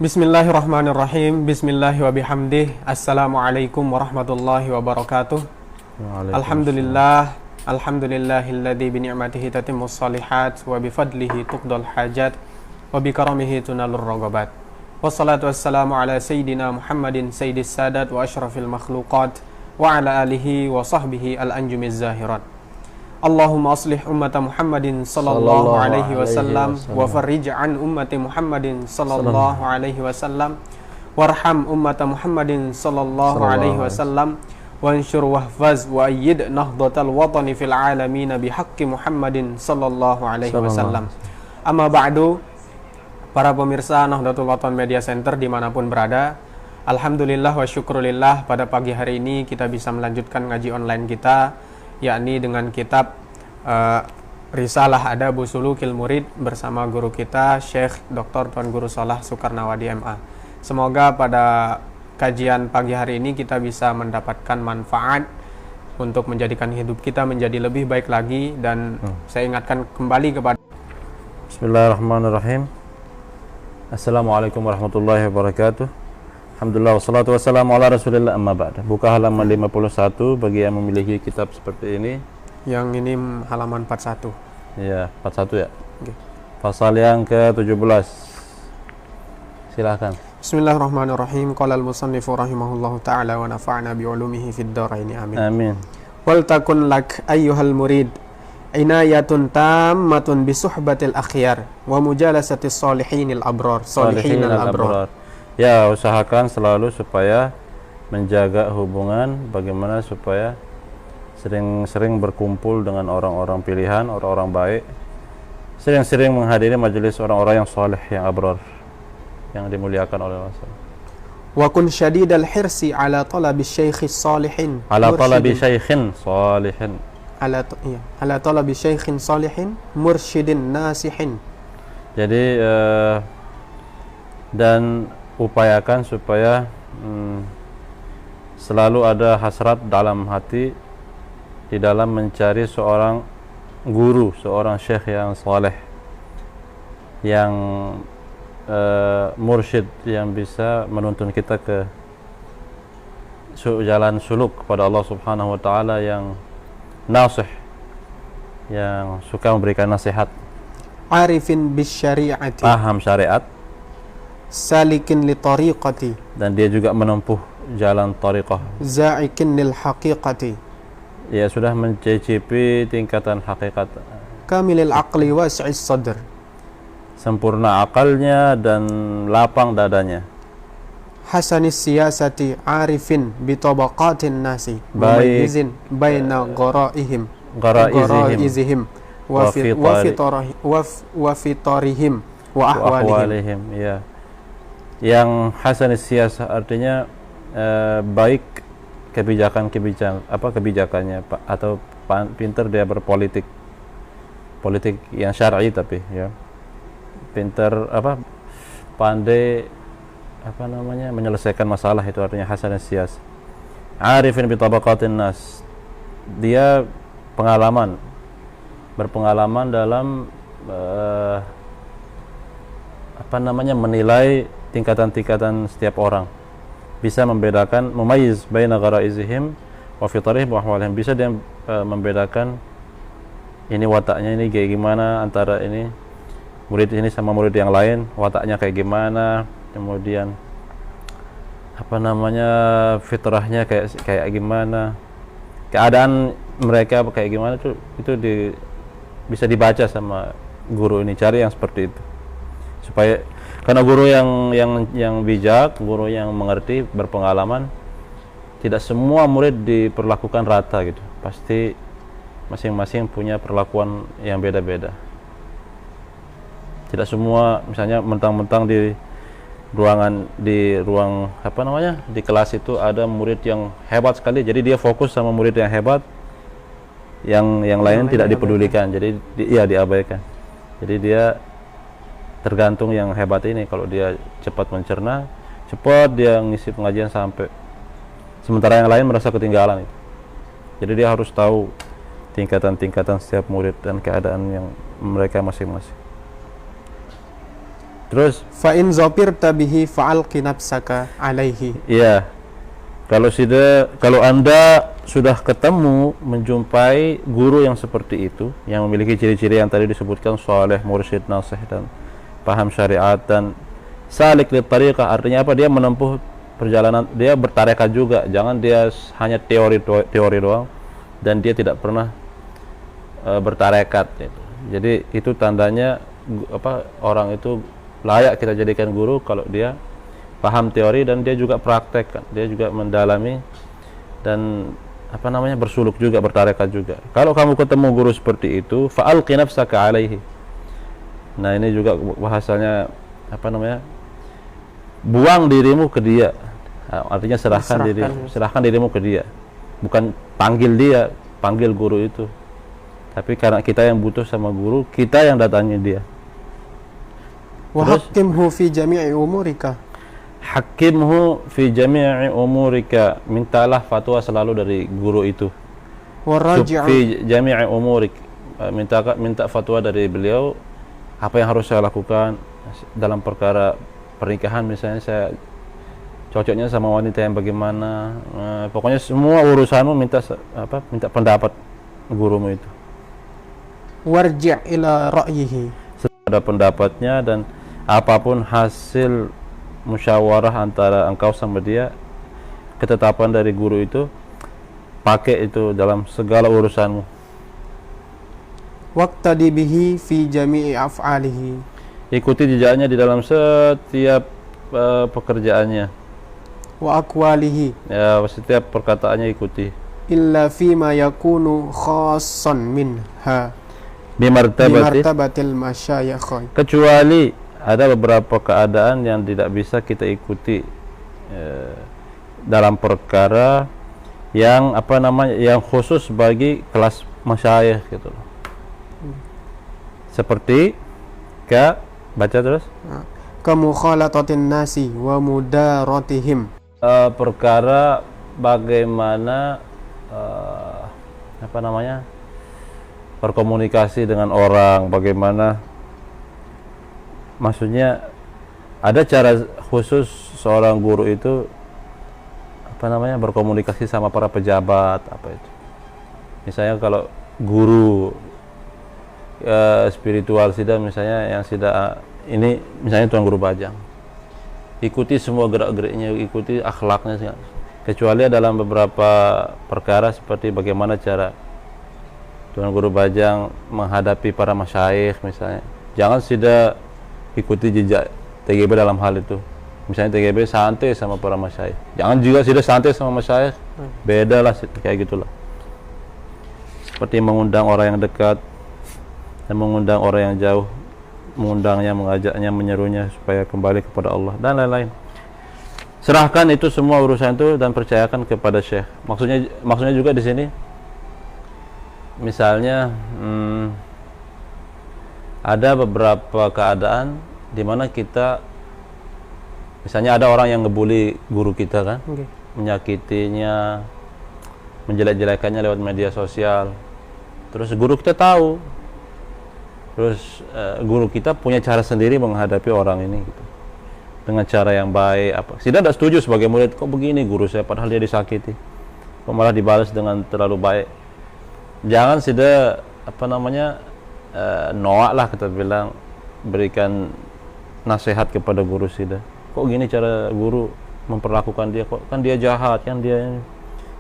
Bismillahirrahmanirrahim. Bismillahi wa bihamdih. Assalamualaikum warahmatullahi wabarakatuh. Alhamdulillah. Alhamdulillahilladzi bi ni'matihi tatimmus shalihat wa bi fadlihi tuqdal hajat wa bi karamihi tunalur raghabat. Wassalatu wassalamu ala sayyidina Muhammadin sayyidis sadat wa asyrafil makhluqat wa ala alihi wa sahbihi al-anjumiz zahirat. Allahumma aslih ummata Muhammadin sallallahu alaihi wasallam wa farrij an ummati Muhammadin sallallahu alaihi wasallam warham ummata Muhammadin sallallahu alaihi wasallam wansyur wahfaz wa ayyid nahdlatal watani fil alamin bihaqqi Muhammadin sallallahu alaihi wasallam. Amma ba'du, para pemirsa Nahdlatul Watan Media Center dimanapun berada, alhamdulillah wa syukrulillah, pada pagi hari ini kita bisa melanjutkan ngaji online kita, yakni dengan kitab Risalah Adabu Sulukil Murid bersama guru kita Syekh Dr. Tuan Guru Shalah Soekarnawadi MA. Semoga pada kajian pagi hari ini kita bisa mendapatkan manfaat untuk menjadikan hidup kita menjadi lebih baik lagi. Dan saya ingatkan kembali kepada Bismillahirrahmanirrahim. Assalamualaikum warahmatullahi wabarakatuh. Alhamdulillah wassalatu wassalamu ala rasulillah, amma ba'da. Buka halaman 51 bagi yang memiliki kitab seperti ini. Yang ini halaman 41. Iya, 41 ya. Okay. Pasal yang ke-17. Silakan. Bismillahirrahmanirrahim. Qala al-musannifu rahimahullahu ta'ala wa nafa'na bi'ulumihi fid dharaini amin. Amin. Wal takun lak ayyuhal murid inayatun tammatun bi suhbatil akhyar wa mujalasatis solihinil abrar. Solihinil abrar. Ya, usahakan selalu supaya menjaga hubungan, bagaimana supaya sering-sering berkumpul dengan orang-orang pilihan, orang-orang baik, sering-sering menghadiri majelis orang-orang yang soleh, yang abrar, yang dimuliakan oleh Allah. Wa kun syadidal hirsi ala talabi syaikh salihin. Ala talabi syaikhin salihin. Ala talabi syaikhin salihin mursyidin nasihin. Jadi dan upayakan supaya selalu ada hasrat dalam hati di dalam mencari seorang guru, seorang syekh yang saleh, yang mursyid, yang bisa menuntun kita ke jalan suluk kepada Allah Subhanahu wa taala, yang nasih, yang suka memberikan nasihat, arifin bis syari'ati, paham syariat, salikin li tariqati, dan dia juga menempuh jalan tariqah, za'ikin lil haqiqati, ya sudah mencicipi tingkatan hakikat, kamilil aqli wasi'is sadr, sempurna akalnya dan lapang dadanya, hasanis siyasati arifin bi tabaqatin nasi, mumayyizin baina gharaihim wa fitarihim wa ahwalihim. Ya. Yang hasanis siyasah artinya baik kebijakannya, atau pintar dia berpolitik, politik yang syar'i, tapi ya pintar pandai menyelesaikan masalah, itu artinya hasan siyas. Arifin bi tabaqatin nas, dia berpengalaman dalam menilai tingkatan-tingkatan setiap orang, bisa membedakan, mumayyiz baina gharaizihim wa fitarihim wa ahwalihim, bisa dia membedakan ini wataknya ini kayak gimana, antara ini murid ini sama murid yang lain, wataknya kayak gimana, kemudian fitrahnya kayak gimana, keadaan mereka kayak gimana, itu bisa dibaca sama guru ini. Cari yang seperti itu, supaya karena guru yang bijak, guru yang mengerti, berpengalaman, tidak semua murid diperlakukan rata gitu, pasti masing-masing punya perlakuan yang beda-beda. Tidak semua, misalnya mentang-mentang di kelas itu ada murid yang hebat sekali, jadi dia fokus sama murid yang hebat, yang lain tidak dipedulikan, jadi diabaikan. Jadi dia tergantung yang hebat ini, kalau dia cepat mencerna, cepat dia ngisi pengajian sampai, sementara yang lain merasa ketinggalan itu. Jadi dia harus tahu tingkatan-tingkatan setiap murid dan keadaan yang mereka masing-masing. Terus fa in zafirta bihi fa'alqi nafsaka alaihi. iya, kalau Anda sudah ketemu menjumpai guru yang seperti itu, yang memiliki ciri-ciri yang tadi disebutkan, saleh, mursyid, nasih, dan paham syariat dan salik li tariqah, artinya apa? Dia menempuh perjalanan, dia bertarekat juga, jangan dia hanya teori doang dan dia tidak pernah bertarekat gitu. Jadi itu tandanya orang itu layak kita jadikan guru kalau dia paham teori dan dia juga praktekkan, dia juga mendalami dan bersuluk juga, bertarekat juga. Kalau kamu ketemu guru seperti itu, fa'alqi nafsaka alaihi. Nah, ini juga bahasanya buang dirimu ke dia. Artinya serahkan dirimu ke dia. Bukan panggil dia, panggil guru itu. Tapi karena kita yang butuh sama guru, kita yang datangi dia. Wa hakkimhu fi jami'i umurika. Hakimhu fi jami'i umurika, mintalah fatwa selalu dari guru itu. Fi jami'i umurik, minta fatwa dari beliau apa yang harus saya lakukan dalam perkara pernikahan, misalnya saya cocoknya sama wanita yang bagaimana, pokoknya semua urusanmu minta pendapat gurumu itu. Warji' ila ra'yihi, ada pendapatnya, dan apapun hasil musyawarah antara engkau sama dia, ketetapan dari guru itu, pakai itu dalam segala urusanmu. Waqtadi bihi fi jami'i af'alihi, ikuti jejaknya di dalam setiap pekerjaannya. Wa aqwalihi, ya, setiap perkataannya ikuti. Illa fima yakunu khassan minha, bimartabatil masyayikh, kecuali ada beberapa keadaan yang tidak bisa kita ikuti dalam perkara yang yang khusus bagi kelas masyayikh gitu loh. Seperti baca terus. Kamukhalatatin nasi wa mudaratihim, perkara bagaimana berkomunikasi dengan orang, bagaimana, maksudnya ada cara khusus seorang guru itu berkomunikasi sama para pejabat itu. Misalnya kalau guru spiritual misalnya yang ini misalnya Tuan Guru Bajang, ikuti semua gerak-geriknya, ikuti akhlaknya, kecuali dalam beberapa perkara seperti bagaimana cara Tuan Guru Bajang menghadapi para masyayikh misalnya. Jangan ikuti jejak TGB dalam hal itu. Misalnya TGB santai sama para masyayikh, jangan juga santai sama masyayikh. Beda lah, kayak gitulah. Seperti mengundang orang yang dekat dan mengundang orang yang jauh, mengundangnya, mengajaknya, menyerunya supaya kembali kepada Allah dan lain-lain. Serahkan itu semua urusan itu dan percayakan kepada syekh. Maksudnya juga di sini, misalnya ada beberapa keadaan di mana kita, misalnya ada orang yang ngebully guru kita kan, menyakitinya, menjelek-jelekannya lewat media sosial. Terus guru kita tahu, terus guru kita punya cara sendiri menghadapi orang ini gitu, dengan cara yang baik. Sida tidak setuju sebagai murid, kok begini guru saya, padahal dia disakiti, kok malah dibalas dengan terlalu baik. Jangan Sida noak lah, kita bilang, berikan nasihat kepada guru Sida. Kok gini cara guru memperlakukan dia, kok kan dia jahat, kan dia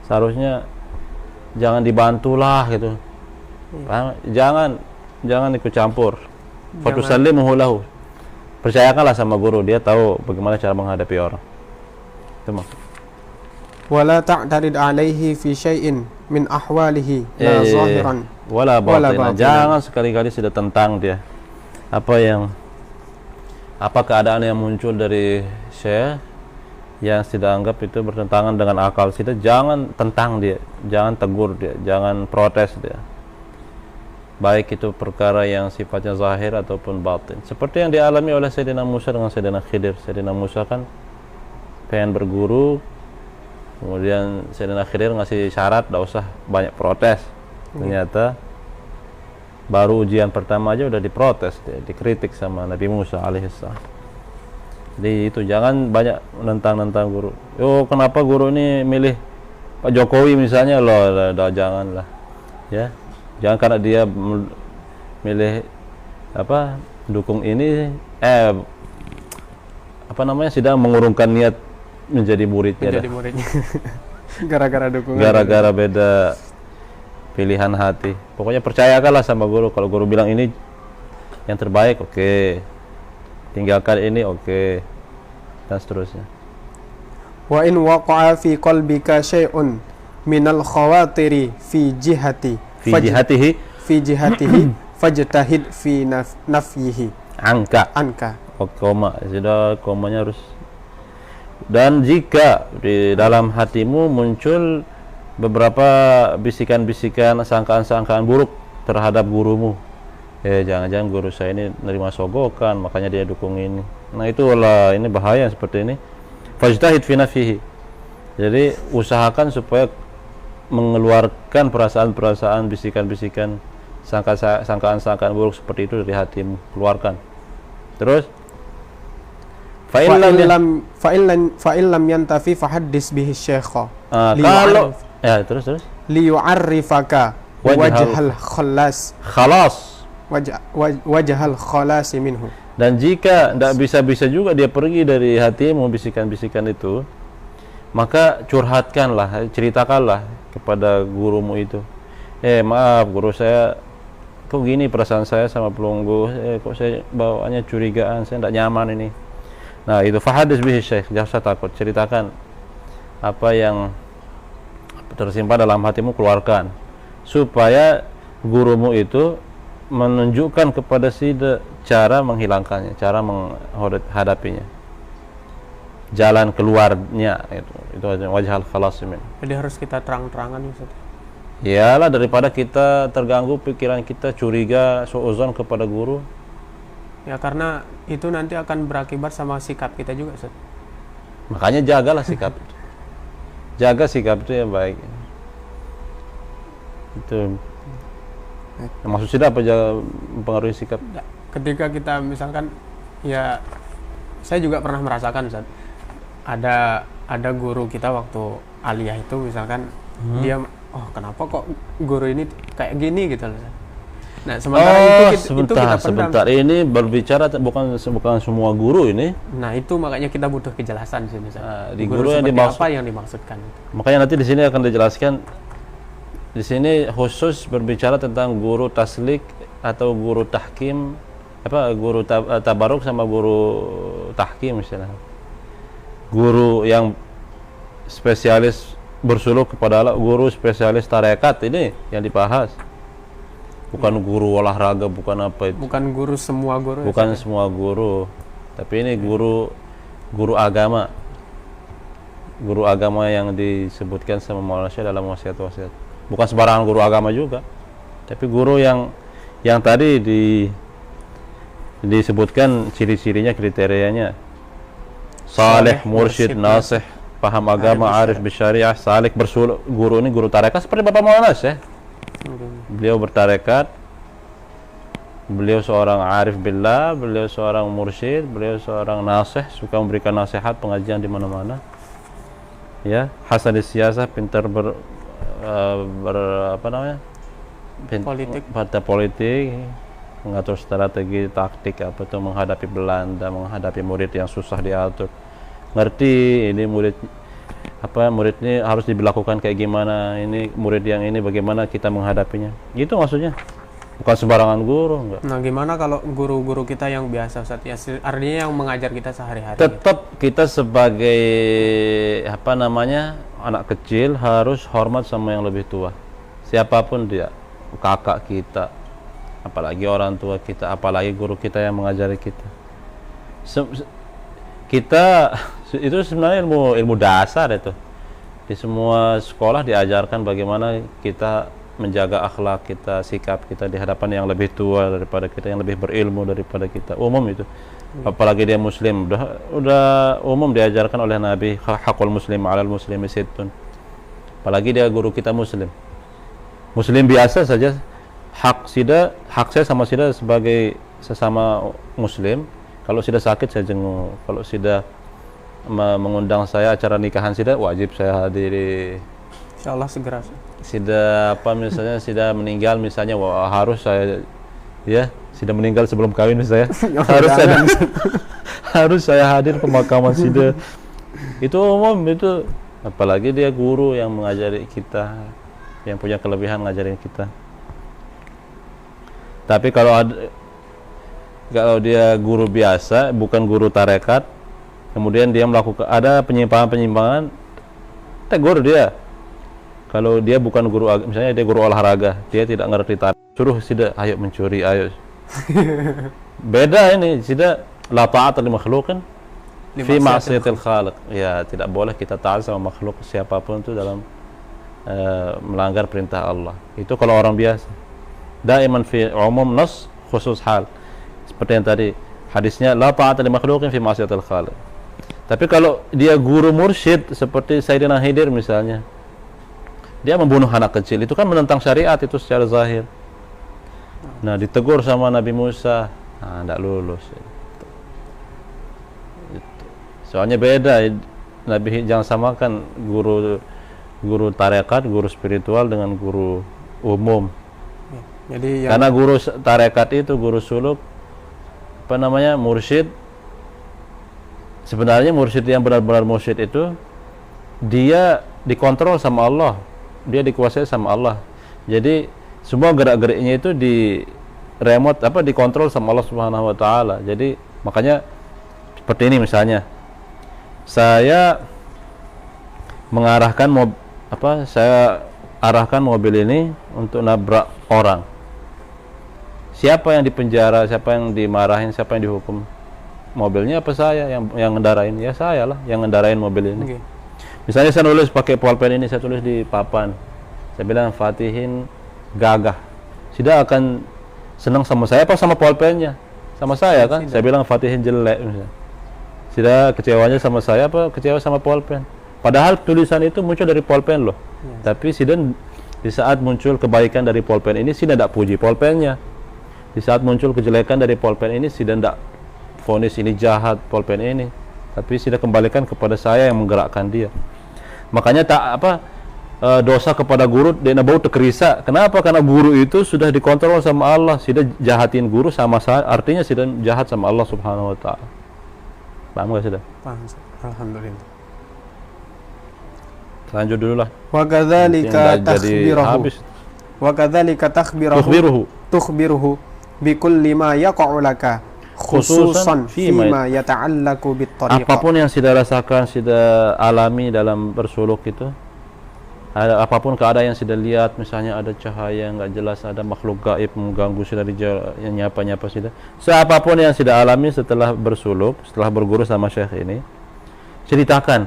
seharusnya jangan dibantulah gitu. Jangan ikut campur. Fatusallimuhu lahu, percayakanlah sama guru, dia tahu bagaimana cara menghadapi orang. Itu maksud. Wala ta'tarid alaihi fi syai'in min ahwalihi la zahiran wala batinan. Jangan sekali-kali sudah tentang dia. Apa keadaan yang muncul dari syekh yang tidak anggap itu bertentangan dengan akal kita, jangan tentang dia, jangan tegur dia, jangan protes dia, baik itu perkara yang sifatnya zahir ataupun batin. Seperti yang dialami oleh Sayyidina Musa dengan Sayyidina Khidir. Sayyidina Musa kan pengen berguru, kemudian Sayyidina Khidir ngasih syarat, tidak usah banyak protes. Ternyata Baru ujian pertama aja udah diprotes, dikritik sama Nabi Musa alaihissalam. Jadi itu jangan banyak nentang guru. Yo, kenapa guru ini milih Pak Jokowi misalnya? Loh, janganlah. Ya. Jangan karena dia milih apa dukung ini sedang mengurungkan niat menjadi muridnya. Gara-gara dukungan. Gara-gara beda pilihan hati. Pokoknya percayakanlah sama guru. Kalau guru bilang ini yang terbaik, oke. Tinggalkan ini, oke. Dan seterusnya. Wa in waqa'a fi qalbika syai'un minal khawatiri fi jihatihi fajtahid fi nafyihi. Angka. Koma. Sudah komanya harus. Dan jika di dalam hatimu muncul beberapa bisikan-bisikan, sangkaan-sangkaan buruk terhadap gurumu, jangan-jangan guru saya ini nerima sogokan, makanya dia dukung ini. Nah itulah, ini bahaya seperti ini. Fajtahid fi nafyihi. Jadi usahakan supaya mengeluarkan perasaan-perasaan, bisikan-bisikan, sangkaan-sangkaan buruk seperti itu dari hatimu, keluarkan. Terus fa'illam yantafi fahaddis bihi syekha. Kalau ya terus liyu'arrifaka wajhal khalas minhu. Dan jika tidak bisa juga dia pergi dari hatimu bisikan-bisikan itu, maka curhatkanlah, ceritakanlah kepada gurumu itu. Maaf guru saya, kok gini perasaan saya sama pelunggu, kok saya bawaannya curigaan, saya tidak nyaman ini. Nah itu fahaddis bihi syekh, jangan usah takut, ceritakan apa yang tersimpan dalam hatimu, keluarkan supaya gurumu itu menunjukkan kepada cara menghilangkannya, cara menghadapinya, jalan keluarnya. Itu wajhal khalas min. Jadi harus kita terang-terangan Ustaz. Iyalah, daripada kita terganggu pikiran kita, curiga, suudzon kepada guru. Ya karena itu nanti akan berakibat sama sikap kita juga Ustaz. Makanya jagalah sikap. Jaga sikap itu yang baik. Itu maksud tidak apa jaga mempengaruhi sikap. Ketika kita misalkan, ya saya juga pernah merasakan Ustaz, ada guru kita waktu aliyah itu misalkan dia, kenapa kok guru ini kayak gini gitu loh. Nah sementara itu kita sebentar ini berbicara bukan semua guru ini. Nah itu makanya kita butuh kejelasan sini. Di guru yang dimaksud, apa yang dimaksudkan? Makanya nanti di sini akan dijelaskan. Di sini khusus berbicara tentang guru taslik atau guru tahkim, guru tabaruk sama guru tahkim misalnya. Guru yang spesialis bersuluk kepada Allah, guru spesialis tarekat, ini yang dibahas. Bukan guru olahraga, bukan apa itu. Bukan guru semua guru. Bukan semua guru. Tapi ini guru agama. Guru agama yang disebutkan sama Maulana Syekh dalam wasiat-wasiat. Bukan sembarangan guru agama juga. Tapi guru yang tadi disebutkan ciri-cirinya, kriterianya. Saleh, mursyid, nasih, paham agama, arif bisyariah, salik, bersuluk. Guru ini guru tarekat seperti Bapak Maulana Syekh. Beliau bertarekat, beliau seorang arif billah, beliau seorang mursyid, beliau seorang nasih, suka memberikan nasihat, pengajian di mana-mana. Ya, hasan siasah, pintar politik, mengatur strategi, taktik apa itu menghadapi Belanda, menghadapi murid yang susah diatur. Ngerti ini murid ini harus diberlakukan kayak gimana, ini murid yang ini bagaimana kita menghadapinya. Gitu maksudnya. Bukan sembarangan guru, enggak. Nah, gimana kalau guru-guru kita yang biasa Ustaz? Ya, artinya yang mengajar kita sehari-hari. Tetap kita sebagai anak kecil harus hormat sama yang lebih tua. Siapapun dia, kakak kita, apalagi orang tua kita, apalagi guru kita yang mengajari kita. Kita itu sebenarnya ilmu dasar itu. Di semua sekolah diajarkan bagaimana kita menjaga akhlak kita, sikap kita di hadapan yang lebih tua daripada kita, yang lebih berilmu daripada kita. Umum itu. Apalagi dia muslim, udah umum diajarkan oleh Nabi, hakul muslim 'alal muslimi sittun. Apalagi dia guru kita muslim. Muslim biasa saja hak saya sama Sida sebagai sesama muslim. Kalau Sida sakit saya jenguk, kalau Sida mengundang saya acara nikahan Sida, wajib saya hadiri. Insyaallah segera. Sida apa misalnya Sida meninggal misalnya, wah harus saya, ya Sida meninggal sebelum kawin misalnya, harus saya hadir pemakaman Sida. Itu umum itu, apalagi dia guru yang mengajari kita, yang punya kelebihan ngajarin kita. Tapi kalau dia guru biasa, bukan guru tarekat, kemudian dia melakukan ada penyimpangan-penyimpangan, tegur dia. Kalau dia bukan guru, misalnya dia guru olahraga, dia tidak ngerti tarekat, suruh Sida ayo mencuri, ayo. Beda ini, Sida la ta'ata li makhluqin fi ma'siyatil khaliq. Ya, tidak boleh kita taat sama makhluk siapapun itu dalam melanggar perintah Allah. Itu kalau orang biasa. Daiman fi umum nas khusus hal. Seperti yang tadi hadisnya la ta'ata li makhluqin fi ma'siyatil khaliq. Tapi kalau dia guru mursyid seperti Sayyidina Khidir misalnya, dia membunuh anak kecil, itu kan menentang syariat itu secara zahir. Nah, ditegur sama Nabi Musa, tidak lulus. Soalnya beda, Nabi jangan samakan guru tarekat, guru spiritual dengan guru umum. Jadi karena guru tarekat itu, guru suluk, apa namanya, mursyid. Sebenarnya mursyid yang benar-benar mursyid itu dia dikontrol sama Allah, dia dikuasai sama Allah. Jadi semua gerak-geriknya itu di remote dikontrol sama Allah Subhanahu wa taala. Jadi makanya seperti ini misalnya, saya mengarahkan saya arahkan mobil ini untuk nabrak orang. Siapa yang dipenjara, siapa yang dimarahin, siapa yang dihukum? Mobilnya apa saya yang ngendarain? Ya saya lah yang ngendarain mobil ini. Misalnya saya nulis pakai pulpen ini, saya tulis di papan, saya bilang Fatihin gagah. Sida akan senang sama saya apa sama pulpennya? Sama saya kan? Saya bilang Fatihin jelek misalnya. Sida kecewanya sama saya apa kecewa sama pulpen? Padahal tulisan itu muncul dari pulpen loh. Tapi Sida di saat muncul kebaikan dari pulpen ini, Sida tidak puji pulpennya. Di saat muncul kejelekan dari pulpen ini, Sida tidak vonis ini jahat pulpen ini. Tapi Sida kembalikan kepada saya yang menggerakkan dia. Makanya dosa kepada guru dia bau terkerisa. Kenapa? Karena guru itu sudah dikontrol sama Allah. Sida jahatin guru sama saya, artinya Sida jahat sama Allah Subhanahu wa taala. Paham enggak Sida? Paham. Alhamdulillah. Lanjut dulu lah. Wa kadzalika takhbiruhu. Wa kadzalika tukhbiruhu bi kulli ma yaqa'u laka khususan fima yata'allaqu bit tariqah. Apapun yang Sida rasakan, Sida alami dalam bersuluk itu, ada apapun keadaan yang Sida lihat, misalnya ada cahaya nggak jelas, ada makhluk gaib mengganggu Sida yang nyapa Sida. Apapun yang Sida alami setelah bersuluk, setelah berguru sama Syekh ini, ceritakan,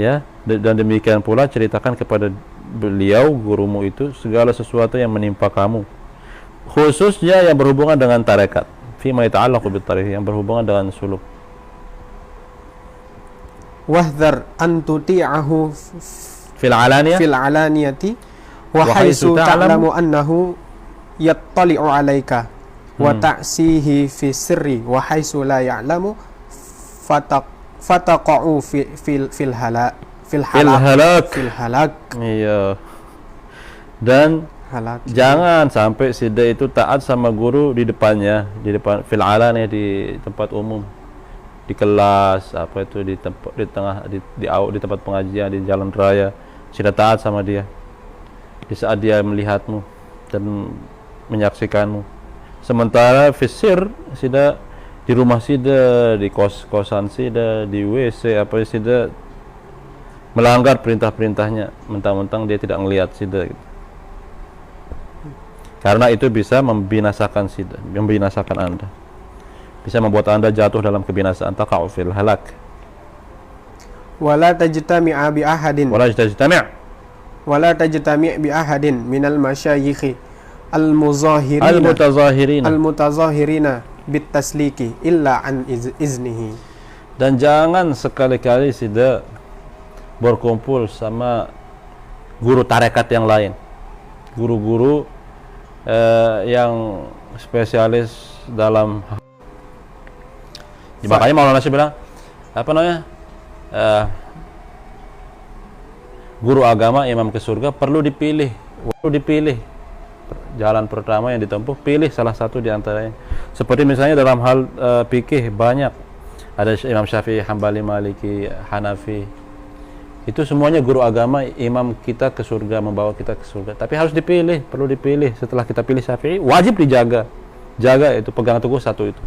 ya. Dan demikian pula ceritakan kepada beliau, gurumu itu, segala sesuatu yang menimpa kamu, khususnya yang berhubungan dengan tarekat. Fima yata'allaqu bit tariqah, yang berhubungan dengan suluk. Wahdhar an tuti'ahu fil alaniyati wa haitsu ta'lamu annahu yattali'u 'alaika wa ta'sihi fi sirri wa haitsu la ya'lamu fataqa'u fil halak. Iya. Dan halak. Jangan sampai Sida itu taat sama guru di depannya, di depan fil alaniyah, di tempat umum, di kelas, di tempat pengajian, di jalan raya. Sida taat sama dia di saat dia melihatmu dan menyaksikanmu. Sementara fisir Sida di rumah Sida, di kosan Sida, di WC Sida melanggar perintah-perintahnya, mentang-mentang dia tidak melihat Sida gitu. Karena itu bisa membinasakan Sida, membinasakan Anda, bisa membuat Anda jatuh dalam kebinasaan, taqa'u fil halak. Wala tajtami'a bi ahadin bi ahadin minal masyayikhi al-mutazahirina bit tasliki illa an iznihi. Dan jangan sekali-kali Sida berkumpul sama guru tarekat yang lain, guru-guru yang spesialis dalam makanya Maulana Syekh bilang apa namanya, guru agama imam ke surga perlu dipilih jalan pertama yang ditempuh, pilih salah satu di antaranya. Seperti misalnya dalam hal fikih banyak ada Imam Syafi'i, Hambali, Maliki, Hanafi, itu semuanya guru agama imam kita ke surga, membawa kita ke surga, tapi harus dipilih, perlu dipilih. Setelah kita pilih Syafi'i, wajib dijaga, itu, pegang teguh satu itu.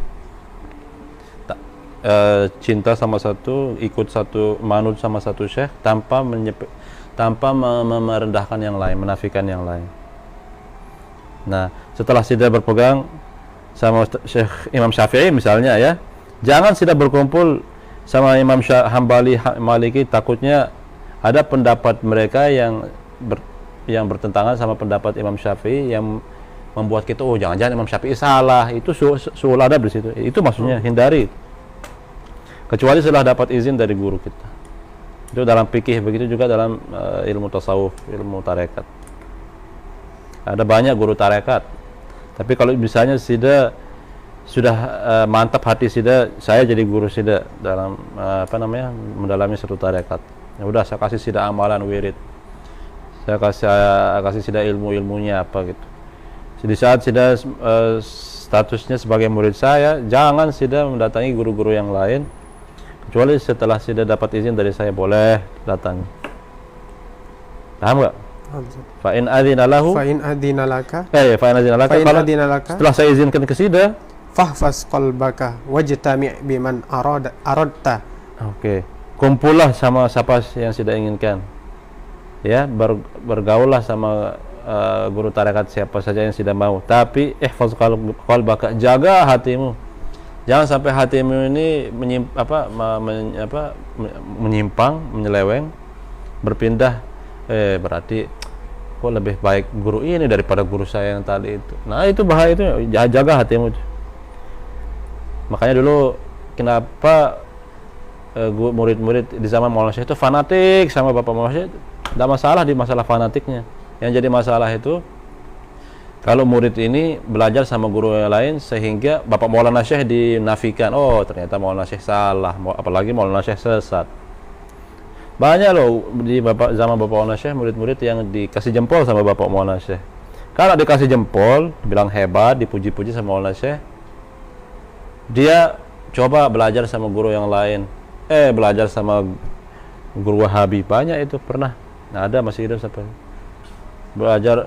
Cinta sama satu, ikut satu, manut sama satu syekh tanpa merendahkan yang lain, menafikan yang lain. Nah, setelah sudah berpegang sama Syekh Imam Syafi'i misalnya ya, jangan sudah berkumpul sama Imam Hambali, Maliki, takutnya ada pendapat mereka yang bertentangan sama pendapat Imam Syafi'i yang membuat kita, oh jangan-jangan Imam Syafi'i salah. Itu suul adab di situ. Itu maksudnya hindari. Kecuali setelah dapat izin dari guru kita. Itu dalam fikih, begitu juga dalam ilmu tasawuf, ilmu tarekat. Ada banyak guru tarekat. Tapi kalau misalnya sudah mantap hati saya jadi guru dalam mendalami satu tarekat. Ya udah, saya kasih amalan wirid. Saya kasih ilmu-ilmunya apa gitu. Di saat statusnya sebagai murid saya, jangan mendatangi guru-guru yang lain. Kecuali setelah dapat izin dari saya, boleh datang. Paham nggak? Fa in adzina lahu. Fa in adzina laka. Setelah saya izinkan ke fahfaz qalbaka wajtami' biman aradta. Oke. Kumpullah sama siapa yang inginkan. Ya, bergaullah sama guru tarekat siapa saja yang mau. Tapi ihfaz qalbaka, jaga hatimu. Jangan sampai hatimu ini menyimpang, menyeleweng, berpindah. Berarti kok lebih baik guru ini daripada guru saya yang tadi itu. Nah, itu bahaya, itu jaga hatimu. Makanya dulu kenapa murid-murid di zaman Maulana Syekh itu fanatik sama Bapak Maulana Syekh. Tidak masalah di masalah fanatiknya. Yang jadi masalah itu kalau murid ini belajar sama guru yang lain sehingga Bapak Maulana Syekh dinafikan, oh ternyata Maulana Syekh salah, apalagi Maulana Syekh sesat. Banyak loh di zaman Bapak Maulana Syekh murid-murid yang dikasih jempol sama Bapak Maulana Syekh. Kalau dikasih jempol, bilang hebat, dipuji-puji sama Maulana Syekh, dia coba belajar sama guru yang lain. Belajar sama guru Wahabi, banyak itu pernah. Nah, ada masih hidup sampai belajar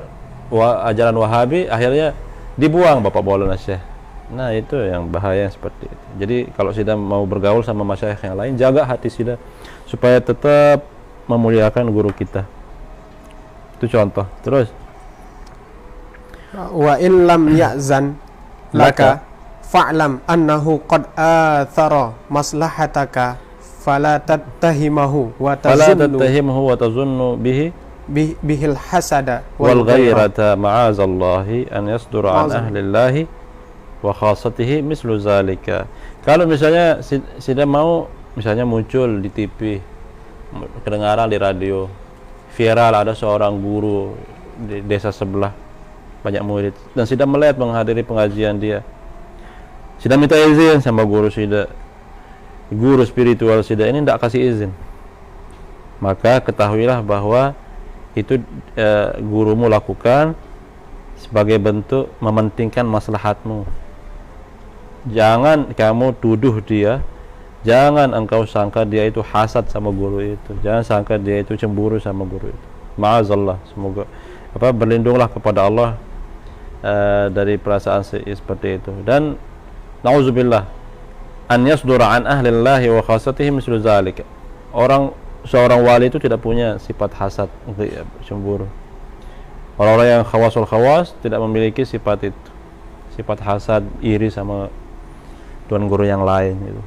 ajaran Wahabi, akhirnya dibuang Bapak Maulana Syekh. Nah, itu yang bahaya seperti itu. Jadi kalau sudah mau bergaul sama masyayikh yang lain, jaga hati supaya tetap memuliakan guru kita. Itu contoh. Terus wa in lam ya'zan laka fa'lam annahu qad athara maslahataka fala tattahimahu wa tazunnu bihil hasada wal ghairata ma'azallahi an yasdura an ahlillahi wa khasatihi mislu zalika. Kalau misalnya misalnya muncul di TV, kedengaran di radio, viral ada seorang guru di desa sebelah, banyak murid, dan sudah melihat menghadiri pengajian dia, sudah minta izin sama guru spiritual ini tidak kasih izin, maka ketahuilah bahwa itu gurumu lakukan sebagai bentuk mementingkan maslahatmu. Jangan kamu tuduh dia, jangan engkau sangka dia itu hasad sama guru itu, jangan sangka dia itu cemburu sama guru itu. Ma'azallah, semoga berlindunglah kepada Allah dari perasaan seperti itu. Dan na'udzubillah an yasdura an ahlillahi wa khasatihi mislu zalika. Seorang wali itu tidak punya sifat hasad, cemburu. Orang-orang yang khawasul khawas tidak memiliki sifat itu, sifat hasad, iri sama tuan guru yang lain itu.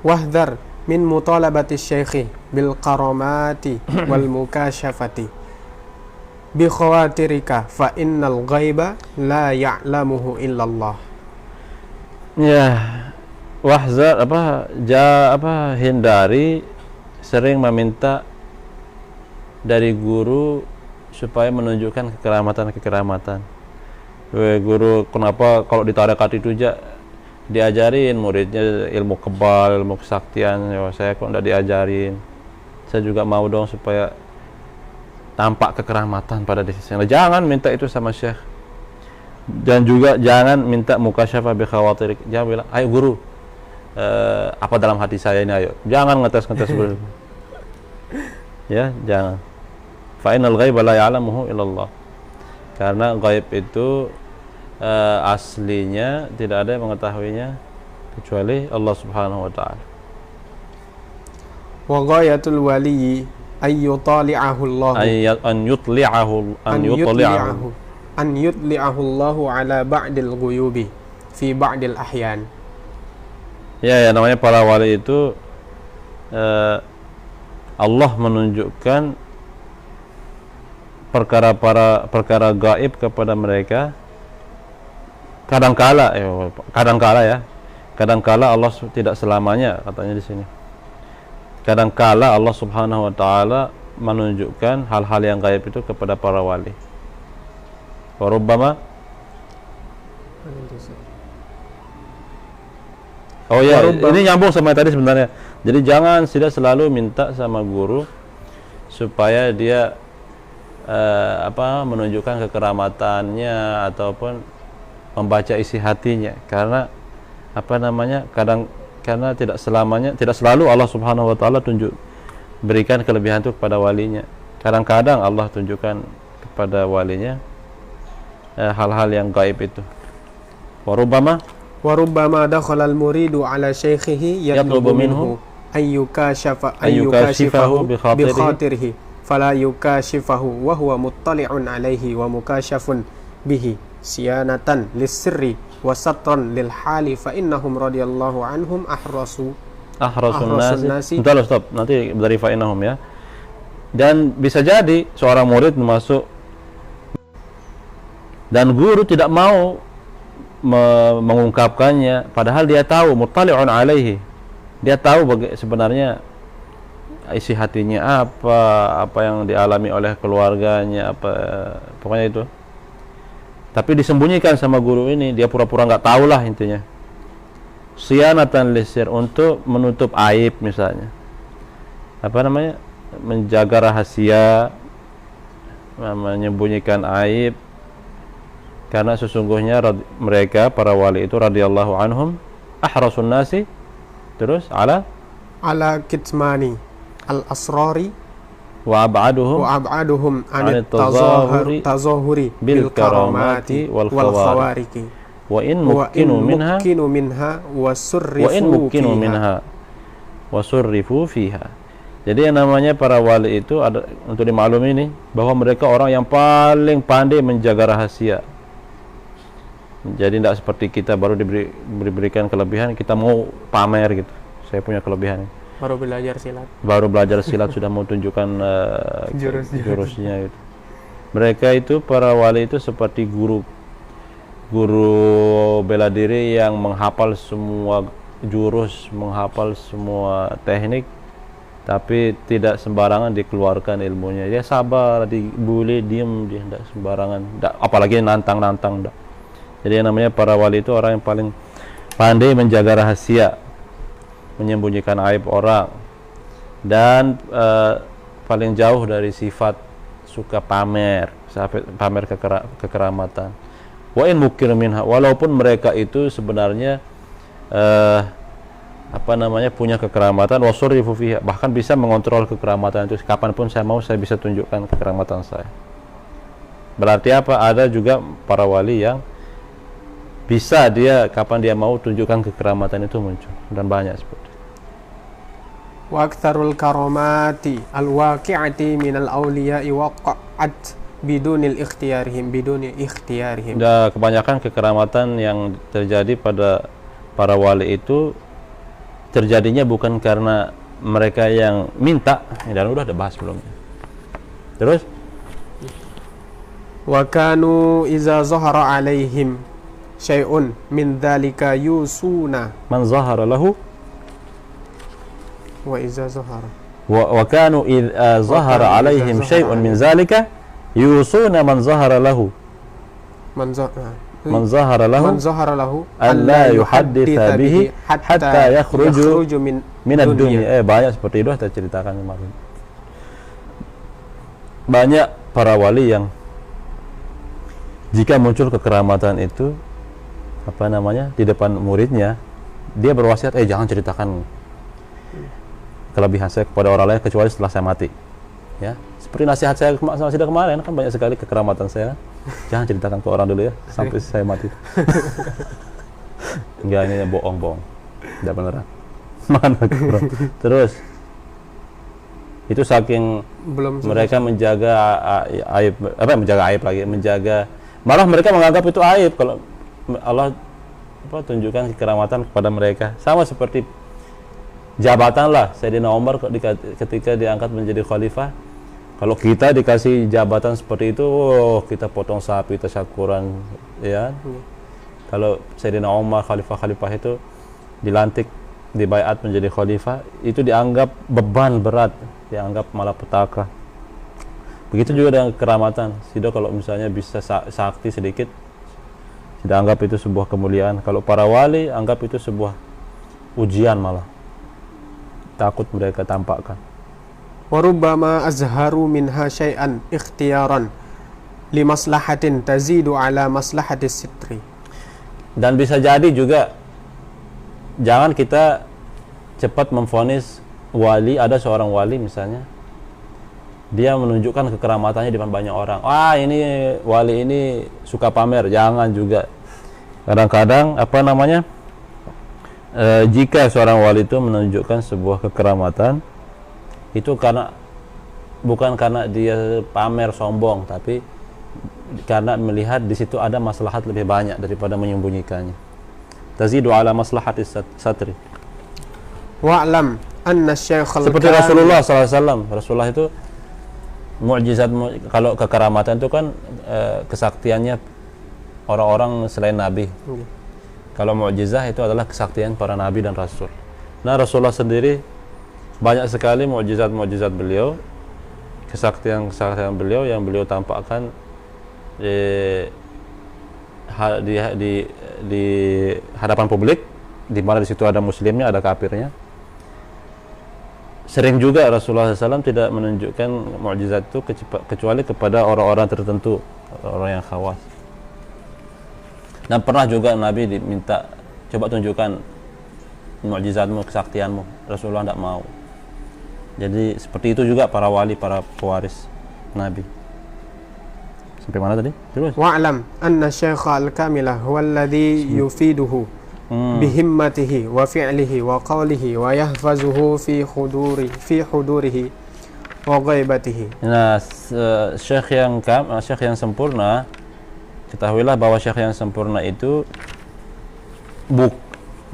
Wahdhar min mutalabati syekhi bil karamati wal mukashafati bi khawatirika fa innal ghaiba la ya'lamuhu illallah. Ya, wahzar hindari sering meminta dari guru supaya menunjukkan kekeramatan. Guru kenapa kalau di tarekat itu diajarin muridnya ilmu kebal, ilmu kesaktian, ya saya kok enggak diajarin. Saya juga mau dong supaya tampak kekeramatan pada diri saya. Jangan minta itu sama syekh. Dan juga jangan minta mukasyafah bi khawatir. Jangan bilang, "Ayo guru, apa dalam hati saya ini, ayo." Jangan ngetes-ngetes dulu. Ya, jangan. Fa innal ghaiba la ya'lamuhu illallah. Karena gaib itu aslinya tidak ada yang mengetahuinya kecuali Allah Subhanahu wa taala. Wa ghayatul wali ayyutali'ahu Allah. An yutli'ahu An yutli'ahu Allah ala ba'dil ghuyubi fi ba'dil ahyan. Ya, namanya para wali itu Allah menunjukkan perkara gaib kepada mereka kadangkala Allah tidak selamanya, katanya di sini. Kadangkala Allah Subhanahu wa taala menunjukkan hal-hal yang gaib itu kepada para wali. Wa rubbama ini nyambung sama yang tadi sebenarnya. Jadi jangan tidak selalu minta sama guru supaya dia menunjukkan kekeramatannya ataupun membaca isi hatinya, karena karena tidak selalu Allah Subhanahu wa taala berikan kelebihan itu kepada walinya. Kadang-kadang Allah tunjukkan kepada walinya hal-hal yang gaib itu. Wa rubbama dakhala al-muridu ala shaykhihi yatlubu minhu ayyukashifahu bi khatirihi fala yukashifahu wa huwa muttali'un alayhi wa mukashafun bihi siyanatan lis-sirri wa satran lil hali fa innahum radhiyallahu anhum ahrasun nasi. Stop. Nanti dari fa innahum ya. Dan bisa jadi seorang murid masuk dan guru tidak mau mengungkapkannya, padahal dia tahu muttali'un alaihi. Dia tahu sebenarnya isi hatinya apa yang dialami oleh keluarganya, pokoknya itu. Tapi disembunyikan sama guru ini, dia pura-pura nggak tahu lah intinya. Siyanatan lisir, untuk menutup aib misalnya. Menjaga rahasia, menyembunyikan aib. Karena sesungguhnya mereka para wali itu radhiyallahu anhum ahrasun nasi, terus ala kitmani al-asrari wa ab'aduhum an tazahuri bil karamati wal khawariki wa in mukkinu minha wa surrifu fiha. Jadi yang namanya para wali itu ada, untuk dimaklumi ini, bahwa mereka orang yang paling pandai menjaga rahasia. Jadi tidak seperti kita baru diberikan kelebihan kita mau pamer gitu. Saya punya kelebihan. Baru belajar silat sudah mau tunjukkan jurusnya gitu. Mereka itu para wali itu seperti guru bela diri yang menghafal semua jurus, menghafal semua teknik, tapi tidak sembarangan dikeluarkan ilmunya. Dia sabar, dibully, diem, dia tidak sembarangan, apalagi nantang. Jadi yang namanya para wali itu orang yang paling pandai menjaga rahasia, menyembunyikan aib orang, dan paling jauh dari sifat suka pamer kekeramatan. Wa in mukir minha, walaupun mereka itu sebenarnya punya kekeramatan, wasurifu fiha, bahkan bisa mengontrol kekeramatan itu. Kapanpun saya mau, saya bisa tunjukkan kekeramatan saya. Berarti apa? Ada juga para wali yang bisa dia kapan dia mau tunjukkan kekeramatan itu muncul, dan banyak seperti itu. Wa aktsarul karamati al-waqi'ati minal awliya'i waqa'at biduni ikhtiyarihim. Dan kebanyakan kekeramatan yang terjadi pada para wali itu terjadinya bukan karena mereka yang minta, dan udah ada bahas sebelumnya. Terus wa kanu iza zahara alaihim syai'un min dzalika yusuna man zahara lahu wa iza zahara wa kanu idza zahara alaihim syai'un min dzalika yusuna man zahara lahu Man zahara lahu alla yuhadditha bihi hatta yakhruju min ad-dunya. Banyak seperti itu kita ceritakan kemarin. Banyak para wali yang jika muncul kekeramatan itu di depan muridnya, dia berwasiat, jangan ceritakan kelebihan saya kepada orang lain kecuali setelah saya mati. Ya, seperti nasihat saya kemarin kan banyak sekali kekeramatan saya. Jangan ceritakan ke orang dulu ya sampai saya mati. Enggak, ini bohong. Tidak beneran. Mana bro? Terus itu saking mereka menjaga aib, malah mereka menganggap itu aib kalau Allah tunjukkan kekeramatan kepada mereka. Sama seperti jabatan lah, Sayyidina Umar ketika diangkat menjadi khalifah, kalau kita dikasih jabatan seperti itu, kita potong sapi, tasyakuran, ya. Kalau Sayyidina Umar khalifah itu dilantik, dibaiat menjadi khalifah, itu dianggap beban berat, dianggap malapetaka. Begitu juga dengan kekeramatan. Sido kalau misalnya bisa sakti sedikit, tidak anggap itu sebuah kemuliaan. Kalau para wali anggap itu sebuah ujian, malah takut mereka tampakkan. Warubbama azharu minha syai'an ikhtiyaran limaslahatin tazidu ala maslahatis sitri. Dan bisa jadi juga, jangan kita cepat memvonis wali. Ada seorang wali misalnya, dia menunjukkan kekeramatannya di depan banyak orang. Ini wali ini suka pamer. Jangan juga. Kadang-kadang jika seorang wali itu menunjukkan sebuah kekeramatan, itu bukan karena dia pamer sombong, tapi karena melihat di situ ada maslahat lebih banyak daripada menyembunyikannya. Tazidu ala maslahatis satri. Wa'lam anna syekhal seperti Rasulullah SAW. Rasulullah itu mukjizat, kalau kekeramatan itu kan kesaktiannya orang-orang selain Nabi. Kalau mukjizah itu adalah kesaktian para Nabi dan Rasul. Nah, Rasulullah sendiri banyak sekali mukjizat beliau, kesaktian beliau yang beliau tampakkan di hadapan publik, di mana di situ ada muslimnya, ada kafirnya. Sering juga Rasulullah SAW tidak menunjukkan mukjizat itu kecuali kepada orang-orang tertentu, orang yang khawas. Dan pernah juga Nabi diminta, coba tunjukkan mukjizatmu, kesaktianmu. Rasulullah tidak mau. Jadi seperti itu juga para wali, para pewaris Nabi. Sampai mana tadi? Terus. Wa'lam anna syekha al-kamila huwa alladhi yufiduhu bihimmatihi wa fi'lihi wa qawlihi wa yahfazuhu fi hudurihi wa ghaibatihi. Nah, syekh yang sempurna, ketahuilah bahwa syekh yang sempurna itu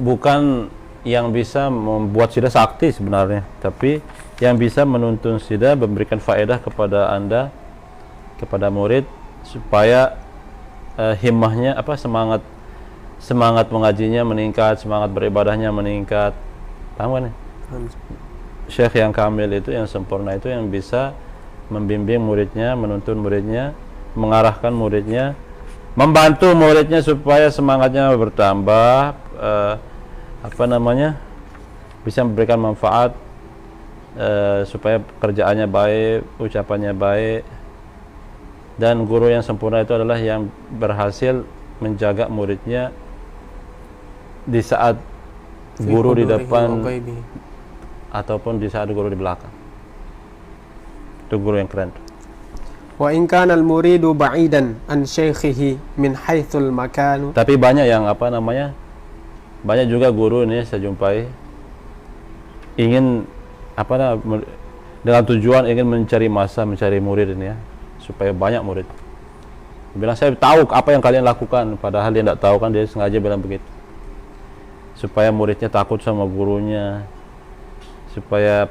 bukan yang bisa membuat sida sakti sebenarnya, tapi yang bisa menuntun sida, memberikan faedah kepada Anda, kepada murid, supaya himmahnya, semangat mengajinya meningkat, semangat beribadahnya meningkat. Paham kan? Syekh yang kamil itu, yang sempurna itu, yang bisa membimbing muridnya, menuntun muridnya, mengarahkan muridnya, membantu muridnya supaya semangatnya bertambah, bisa memberikan manfaat, supaya kerjaannya baik, ucapannya baik. Dan guru yang sempurna itu adalah yang berhasil menjaga muridnya di saat guru di depan ataupun di saat guru di belakang. Itu guru yang keren. Wa in kana al-muridu ba'idan an syaikhihi min haitsul makan. Tapi banyak yang banyak juga guru ini saya jumpai ingin dengan tujuan ingin mencari murid ini ya, supaya banyak murid. Bilang, saya tahu apa yang kalian lakukan, padahal dia tidak tahu kan, dia sengaja bilang begitu. Supaya muridnya takut sama gurunya. Supaya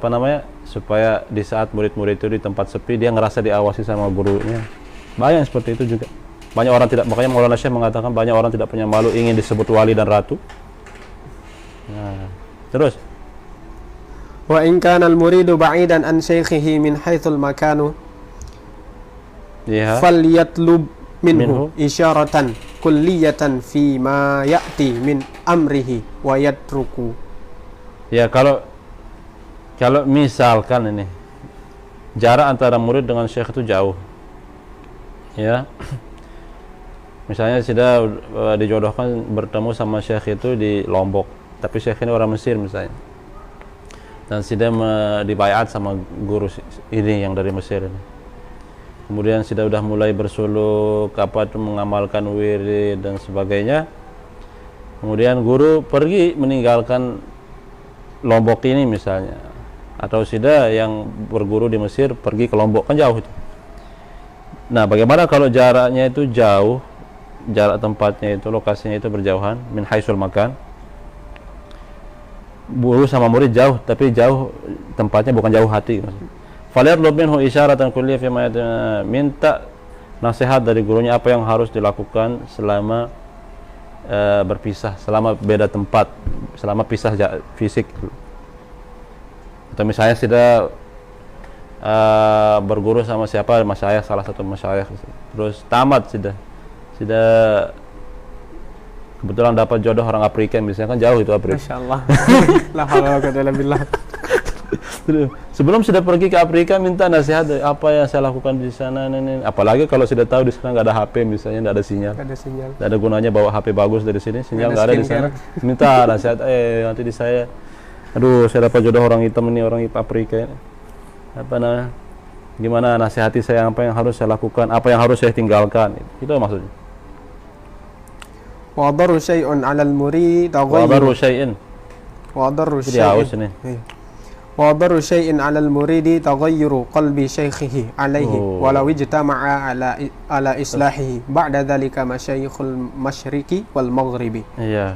supaya di saat murid-murid itu di tempat sepi, dia ngerasa diawasi sama gurunya. Banyak seperti itu juga. Banyak orang tidak, makanya Maulana Syekh mengatakan banyak orang tidak punya malu ingin disebut wali dan ratu. Nah, terus. Wa in kana al-muridu ba'idan an syaikhihi min haitsul makanu Ya. falyatlub Minhu. minhu isyaratan kulliyatan fi ma ya'ti min amrihi wa yatruku. Ya, kalau misalkan ini jarak antara murid dengan syekh itu jauh, ya, misalnya sudah dijodohkan bertemu sama syekh itu di Lombok, tapi syekh ini orang Mesir misalnya, dan sudah dibayat sama guru ini yang dari Mesir ini. Kemudian sudah mulai bersuluk apa itu mengamalkan wirid dan sebagainya. Kemudian guru pergi meninggalkan Lombok ini misalnya, atau sudah yang berguru di Mesir pergi ke Lombok, kan jauh itu. Nah, bagaimana kalau jaraknya itu jauh, jarak tempatnya itu, lokasinya itu berjauhan, min haisul makan. Guru sama murid jauh, tapi jauh tempatnya bukan jauh hati. Falyatlub minhu isyaratan kulliyah fi ma minta nasihat dari gurunya apa yang harus dilakukan selama berpisah, selama beda tempat, selama pisah fisik. Atau misalnya sudah berguru sama siapa, masyayikh, salah satu masyayikh, terus tamat sudah kebetulan dapat jodoh orang Afrika misalnya, kan jauh itu Afrika. Masyaallah. La haula wala quwwata illa billah. Sebelum sudah pergi ke Afrika minta nasihat apa yang saya lakukan di sana ini. Apalagi kalau sudah tahu di sana nggak ada HP misalnya, nggak ada sinyal. Nggak ada gunanya bawa HP bagus dari sini, sinyal nggak ada di sana. Minta nasihat, nanti di saya, aduh saya dapat jodoh orang hitam ini, orang Afrika ini. Apa namanya? Gimana nasihati saya, apa yang harus saya lakukan, apa yang harus saya tinggalkan. Itu maksudnya. Wa daru syai'un 'alal murid Wa daru syai'in. Wa daru Jadi haus ini. وضر شيء على المريد تغير قلب شيخه عليه ولو اجتمع على إصلاحه بعد ذلك مشايخ المشرق والمغرب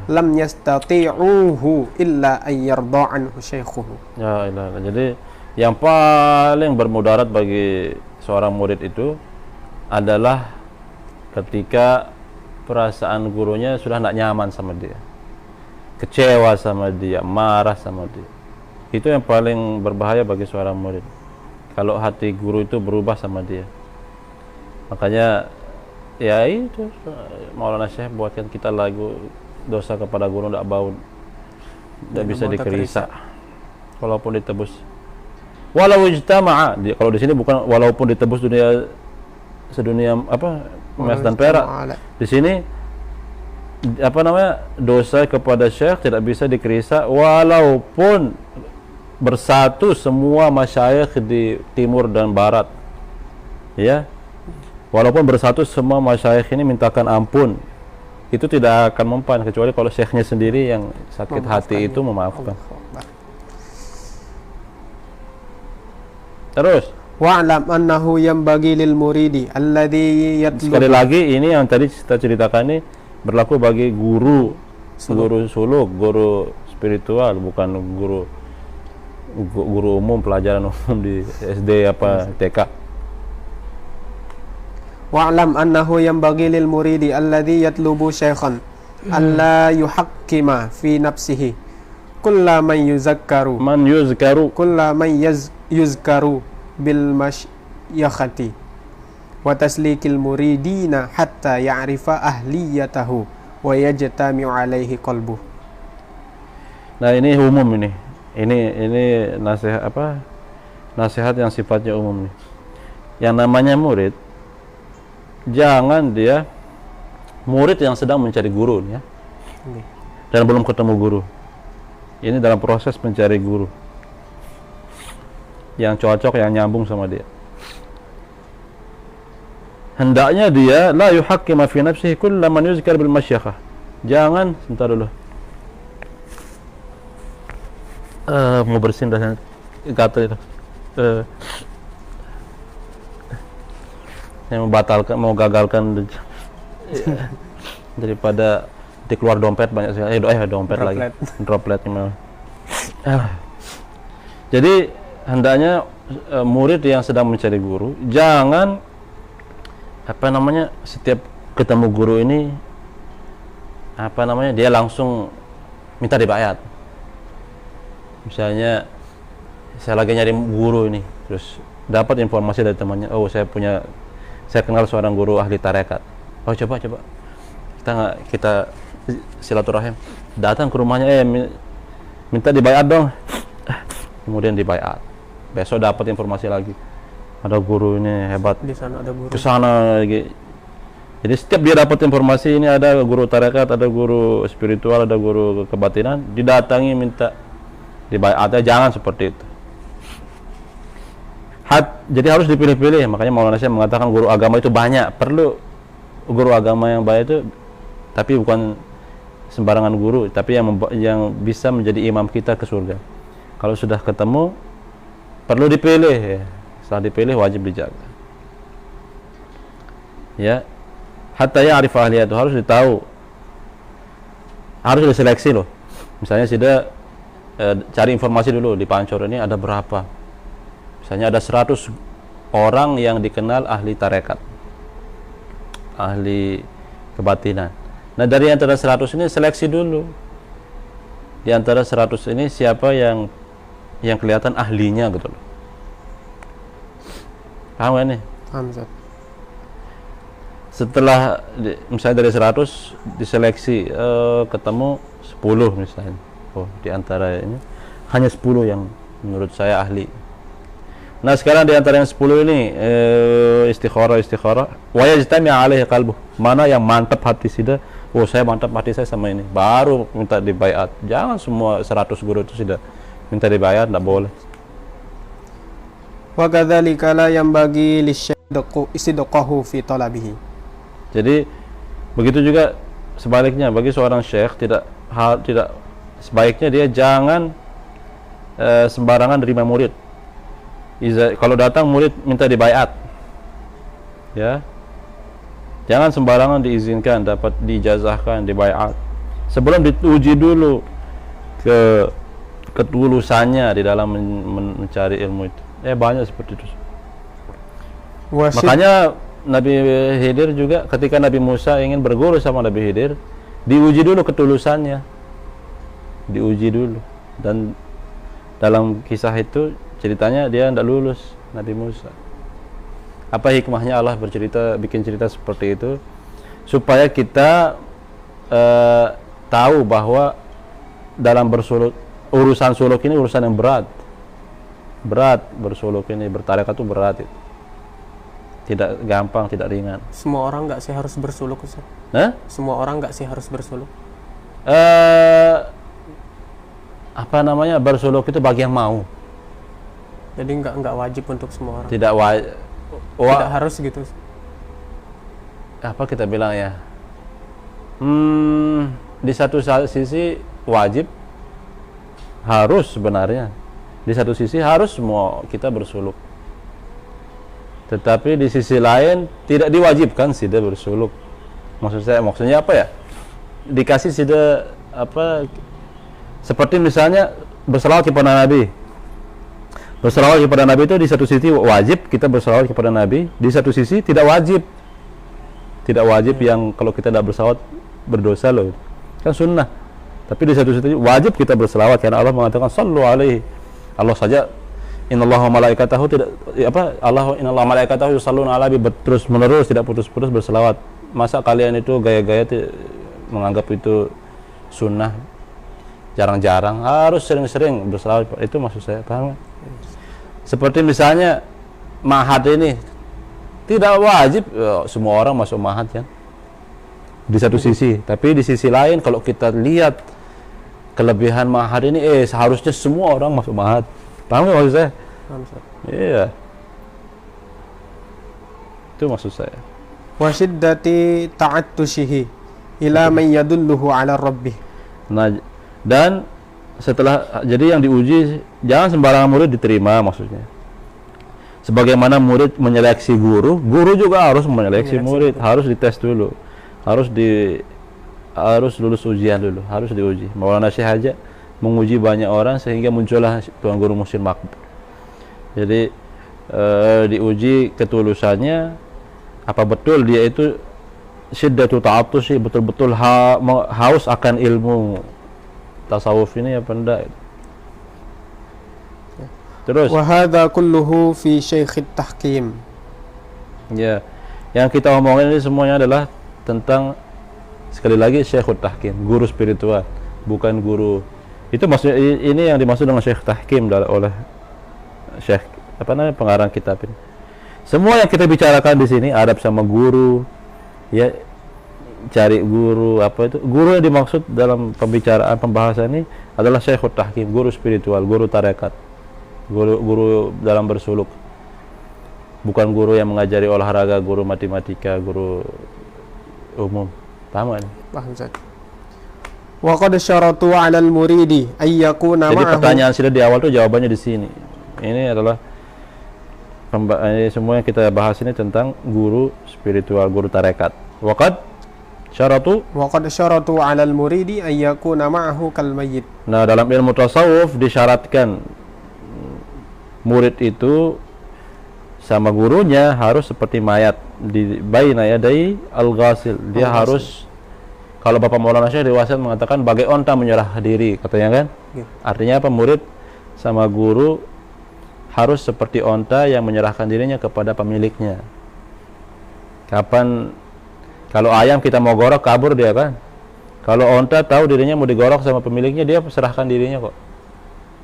لم يستطيعوه إلا أن يرضى عنه شيخه. Ya ilah. Jadi yang paling bermudarat bagi seorang murid itu adalah ketika perasaan gurunya sudah tidak nyaman sama dia, kecewa sama dia, marah sama dia. Itu yang paling berbahaya bagi seorang murid, kalau hati guru itu berubah sama dia. Makanya ya itu Maulana Syekh buatkan kita lagu dosa kepada guru tidak bau, tidak bisa dikerisa walaupun ditebus. Walau ijtama'a, kalau di sini bukan walaupun ditebus sedunia apa emas dan perak. Di sini apa namanya, dosa kepada Syekh tidak bisa dikerisa walaupun bersatu semua masyayikh di timur dan barat, ya, walaupun bersatu semua masyayikh ini mintakan ampun, itu tidak akan mempan kecuali kalau syekhnya sendiri yang sakit hati itu memaafkan. Terus wa'lam annahu yanbaghi lil muridi alladhi yatlub. Sekali lagi ini yang tadi kita ceritakan ini berlaku bagi guru suluk, guru spiritual, bukan guru umum, pelajaran umum di SD apa TK. Wa'lam annahu yanbaghi lil muridi alladhi yatlubu shaykhan alla yuhakkima fi nafsihi kulla man yuzakkaru bil masyakhati wa taslikil muridina hatta ya'rifa ahliyatahu wa yajtami'u alaihi qalbuh. Nah, ini umum ini nasihat nasihat yang sifatnya umum nih. Yang namanya murid, jangan dia murid yang sedang mencari guru ya, dan belum ketemu guru. Ini dalam proses mencari guru yang cocok, yang nyambung sama dia. Hendaknya dia la yuhakkima fi nafsihi kullu man yuzkar bil masyakhah. Jangan, sebentar dulu. Mau bersihin rasanya gatal itu. Yang mau gagalkan daripada dikeluar dompet banyak sekali. Dompet lagi. Droplet gimana? Jadi hendaknya murid yang sedang mencari guru jangan setiap ketemu guru ini dia langsung minta dibayat. Misalnya saya lagi nyari guru ini, terus dapat informasi dari temannya, oh saya punya saya kenal seorang guru ahli tarekat. Oh coba kita silaturahim, datang ke rumahnya, minta dibayat dong. Kemudian dibayat. Besok dapat informasi lagi, ada guru ini hebat Di sana ada guru. ke sana lagi. Jadi setiap dia dapat informasi ini ada guru tarekat, ada guru spiritual, ada guru kebatinan, didatangi minta dibayat. Jangan seperti itu. Jadi harus dipilih-pilih. Makanya Maulana Syekh mengatakan guru agama itu banyak, perlu guru agama yang baik itu, tapi bukan sembarangan guru, tapi yang bisa menjadi imam kita ke surga. Kalau sudah ketemu, perlu dipilih ya. Setelah dipilih wajib dijaga. Ya, hatta ya'rif ahliyatu, harus ditahu, harus diseleksi loh. Misalnya sudah cari informasi dulu di Pancor ini ada berapa. Misalnya ada 100 orang yang dikenal ahli tarekat, ahli kebatinan. Nah dari antara 100 ini seleksi dulu. Di antara 100 ini siapa yang kelihatan ahlinya gitu loh. Paham gak nih? Paham, Ustaz. Setelah misalnya dari 100 diseleksi, ketemu 10 misalnya. Oh, di antara ini hanya 10 yang menurut saya ahli. Nah sekarang di antara yang 10 ini istikharah wa yajtami alaihi qalbuh, mana yang mantap hati sida, oh saya mantap hati saya sama ini, baru minta dibayat. Jangan semua 100 guru itu sudah minta dibayat, tidak boleh. Wa kadzalika la yanbaghi lisyadqu istidqahu fi talabihi. Jadi begitu juga sebaliknya, bagi seorang syekh tidak sebaiknya dia jangan sembarangan terima murid. Kalau datang murid minta dibayat, ya, jangan sembarangan diizinkan, dapat diijazahkan, dibayat. Sebelum diuji dulu ketulusannya di dalam mencari ilmu itu. Banyak seperti itu. Makanya Nabi Khidir juga ketika Nabi Musa ingin berguru sama Nabi Khidir, diuji dulu ketulusannya, diuji dulu. Dan dalam kisah itu ceritanya dia tidak lulus, Nabi Musa. Apa hikmahnya Allah bikin cerita seperti itu? Supaya kita tahu bahwa dalam urusan suluk ini urusan yang berat bersuluk ini, bertarekat itu berat itu. Tidak gampang, tidak ringan. Semua orang nggak sih harus bersuluk, Ustaz? Semua orang nggak sih harus bersuluk? Bersuluk itu bagi yang mau. Jadi nggak wajib untuk semua orang. Tidak harus gitu. Apa kita bilang ya? Di satu sisi wajib, harus sebenarnya. Di satu sisi harus semua kita bersuluk. Tetapi di sisi lain tidak diwajibkan tidak bersuluk. Maksudnya apa ya? Dikasih tidak seperti misalnya berselawat kepada Nabi. Berselawat kepada Nabi itu di satu sisi wajib kita berselawat kepada Nabi, di satu sisi tidak wajib. Tidak wajib yang kalau kita tidak berselawat berdosa loh. Kan sunnah. Tapi di satu sisi wajib kita berselawat karena Allah mengatakan sallu alaihi. Allah saja innallaha malaikatahu innallaha malaikatahu yusalluna ala nabi, terus menerus tidak putus-putus berselawat. Masa kalian itu gaya-gaya menganggap itu sunnah? Jarang-jarang, harus sering-sering berselawat. Itu maksud saya, paham? Seperti misalnya ma'had ini tidak wajib semua orang masuk ma'had kan, di satu sisi. Tapi di sisi lain kalau kita lihat kelebihan ma'had ini, seharusnya semua orang masuk ma'had. Paham nggak maksud saya? Paham, Ustaz. Iya, itu maksud saya. Wa syiddati ta'attushihi ila man yadulluhu ala rabbih. Nah, dan setelah jadi yang diuji, jangan sembarangan murid diterima maksudnya. Sebagaimana murid menyeleksi guru, guru juga harus menyeleksi murid, harus dites dulu, harus lulus ujian dulu, harus diuji. Maulana Syekh aja menguji banyak orang sehingga muncullah Tuan Guru Muhsin Makbul. Jadi diuji ketulusannya, apa betul dia itu syiddatu ta'attusi, betul-betul haus akan ilmu tasawuf ini apa enggak. Terus wa hadza kulluhu fi syaikhit tahkim. Ya, Yang kita omongin ini semuanya adalah tentang, sekali lagi, Syekhut Tahkim, guru spiritual, bukan guru. Itu maksudnya, ini yang dimaksud dengan Syekh Tahkim oleh Syekh pengarang kitab ini. Semua yang kita bicarakan di sini, adab sama guru, ya, cari guru, apa itu? Guru yang dimaksud dalam pembahasan ini adalah Syekhut Tahkim, guru spiritual, guru tarekat, guru dalam bersuluk. Bukan guru yang mengajari olahraga, guru matematika, guru umum. Paham kan? Paham, Ustaz. Wa qad syaratu 'ala al-muridi ay yakuna Jadi ma'ahu. pertanyaan sudah di awal tuh jawabannya di sini. Ini adalah ini semua yang kita bahas ini tentang guru spiritual, guru tarekat. Wa qad syaratu 'ala al-muridi ay yakuna ma'ahu kal mayyit. Nah, dalam ilmu tasawuf disyaratkan murid itu sama gurunya harus seperti mayat di baina yadai al-ghasil. Dia harus, kalau Bapak Maulana Syekh Riwayat mengatakan bagai onta menyerah diri, katanya kan? Ya. Artinya apa? Murid sama guru harus seperti onta yang menyerahkan dirinya kepada pemiliknya. Kapan kalau ayam kita mau gorok kabur dia kan? Kalau onta tahu dirinya mau digorok sama pemiliknya, dia serahkan dirinya kok.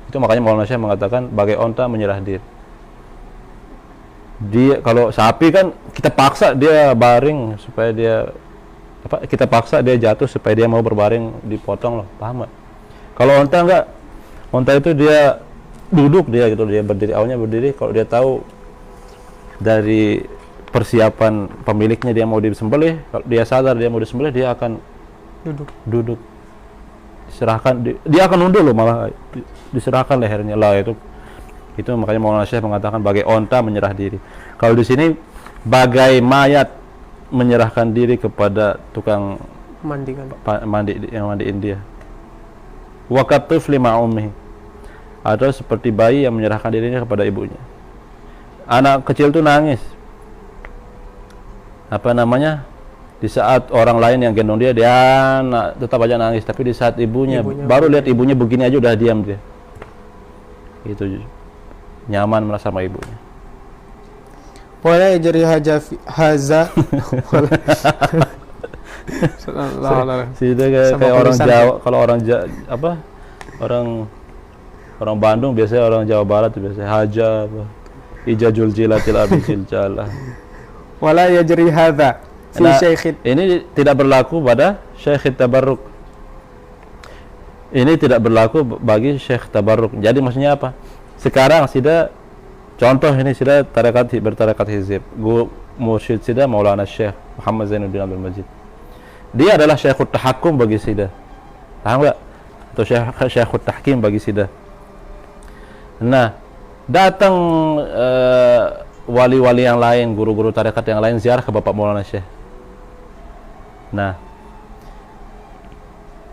Itu makanya Maulana Syekh mengatakan bagai onta menyerah diri. Dia kalau sapi kan kita paksa dia baring supaya dia kita paksa dia jatuh supaya dia mau berbaring, dipotong loh, paham gak? Kalau onta enggak, onta itu dia duduk, dia gitu, dia berdiri, awalnya berdiri. Kalau dia tahu dari persiapan pemiliknya dia mau disembelih, kalau dia sadar dia mau disembelih, dia akan duduk. Diserahkan, dia akan nunduk loh, malah diserahkan lehernya lah. Itu makanya Maulana Syekh mengatakan bagai onta menyerah diri. Kalau di sini bagai mayat menyerahkan diri kepada tukang mandi yang mandiin dia. Wa katifli ma ummihi, atau seperti bayi yang menyerahkan dirinya kepada ibunya. Anak kecil tuh nangis. Di saat orang lain yang gendong dia tetap aja nangis, tapi di saat ibunya baru lihat ibunya begini aja udah diam dia. Itu nyaman merasa sama ibunya. Wala yajri haza. Kayak orang Jawa, kalau orang Bandung biasanya, orang Jawa Barat biasanya haja ijajul jilatil abisil jalah. Wala yajri hadza fi syekh. Ini tidak berlaku pada Syekh Tabarruk. Ini tidak berlaku bagi Syekh Tabarruk. Jadi maksudnya apa? Sekarang sudah contoh ini sudah bertarekat hizib. Mursyid Sida Maulana Syekh Muhammad Zainuddin Abdul Majid. Dia adalah Syekhut Tahakkum bagi Sida. Paham enggak? Atau Syekhut Tahkim bagi Sida. Nah, datang wali-wali yang lain, guru-guru tarekat yang lain ziarah ke Bapak Maulana Syekh. Nah,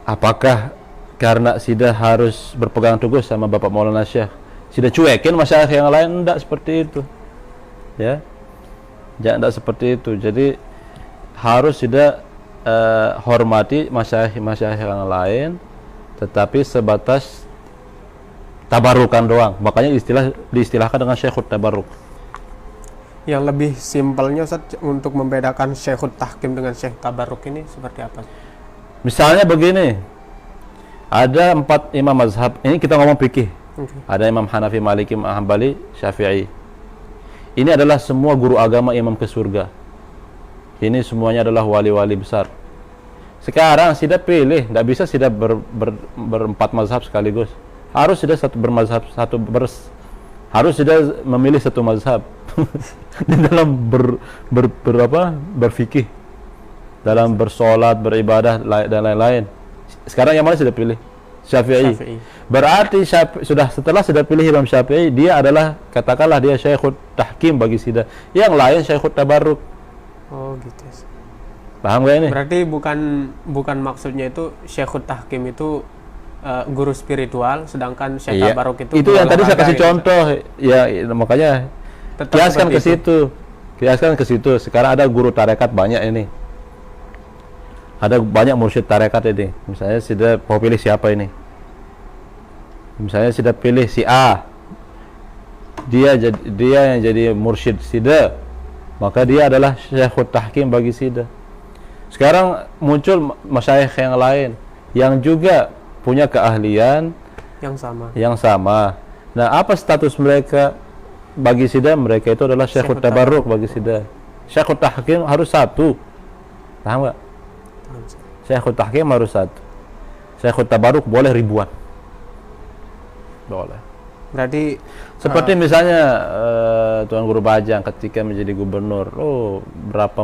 apakah karena Sida harus berpegang teguh sama Bapak Maulana Syekh, Sida cuekin masyarakat yang lain? Enggak seperti itu. Ya. Enggak seperti itu. Jadi harus Sida hormati masyarakat yang lain, tetapi sebatas tabarukan doang. Makanya diistilahkan dengan Syekhut Tabarruk. Yang lebih simpelnya Ustaz untuk membedakan Syekhut Tahkim dengan Syekh Tabarruk ini seperti apa? Misalnya begini, ada 4 imam mazhab. Ini kita ngomong fikih. Ada Imam Hanafi, Maliki, Hambali, Syafi'i. Ini adalah semua guru agama imam ke surga. Ini semuanya adalah wali-wali besar. Sekarang Sida pilih, nggak bisa Sida berempat mazhab sekaligus. Harus Sida harus Sida memilih satu mazhab. Di dalam berfikih, dalam bersolat, beribadah dan lain-lain. Sekarang yang mana Sida pilih? Syafi'i. Berarti setelah Sida pilih Imam Syafi'i, dia adalah, katakanlah dia Syekhut Tahkim bagi Sida. Yang lain Syekhut Tabarruk. Oh gitu. Paham gak ini? Berarti bukan maksudnya itu Syekhut Tahkim itu guru spiritual, sedangkan Syekh Tabarruk itu yang tadi saya kasih contoh. Ya, makanya kiaskan ke situ. Kiaskan ke situ. Sekarang ada guru tarekat banyak ini. Ada banyak mursyid tarekat ini. Misalnya Sida mau pilih siapa ini? Misalnya Sida pilih si A. Dia yang jadi mursyid Sida. maka dia adalah Syekhut Tahkim bagi Sida. Sekarang muncul masyayikh yang lain yang juga punya keahlian yang sama. Nah, apa status mereka bagi Sida? Mereka itu adalah Syekhut Tabarruk bagi Sida. Syekhut Tahkim harus satu. Paham nggak? Syekhut Tahkim harus satu. Syekhut Tabarruk boleh ribuan. Boleh. Berarti seperti misalnya Tuan Guru Bajang ketika menjadi gubernur, berapa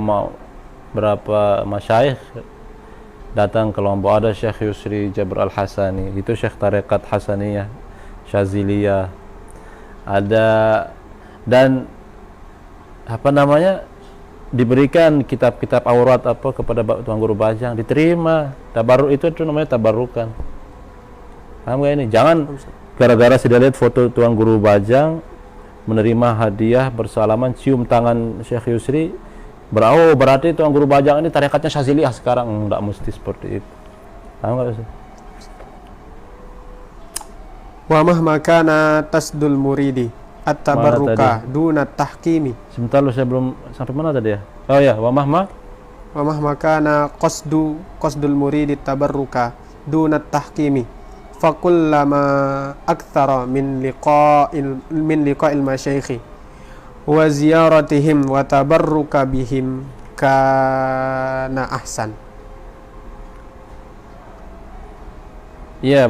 masyayikh datang ke Lombok. Ada Syekh Yusri Jabr Al-Hasani, itu Syekh Tarekat Hasaniyah Syaziliyah. Ada, dan apa namanya, diberikan kitab-kitab aurat kepada Tuan Guru Bajang, diterima. Tabarruk itu namanya tabarrukan. Paham gak ini? Jangan gara-gara sudah lihat foto Tuan Guru Bajang menerima hadiah bersalaman cium tangan Syekh Yusri, berarti Tuan Guru Bajang ini tarekatnya Syaziliyah sekarang. Enggak mesti seperti itu. Paham gak? wa mahma kana tasdul muridi at-tabarruka duna tahkimi. Sebentar lu, saya belum sampai mana tadi ya? Oh ya, wa mahma kana qasdul muridi tabarruka duna tahkimi fakullama akthara min liqa'il masyayikhi wa ziyaratihim wa tabarruka bihim kana ahsan. Ya,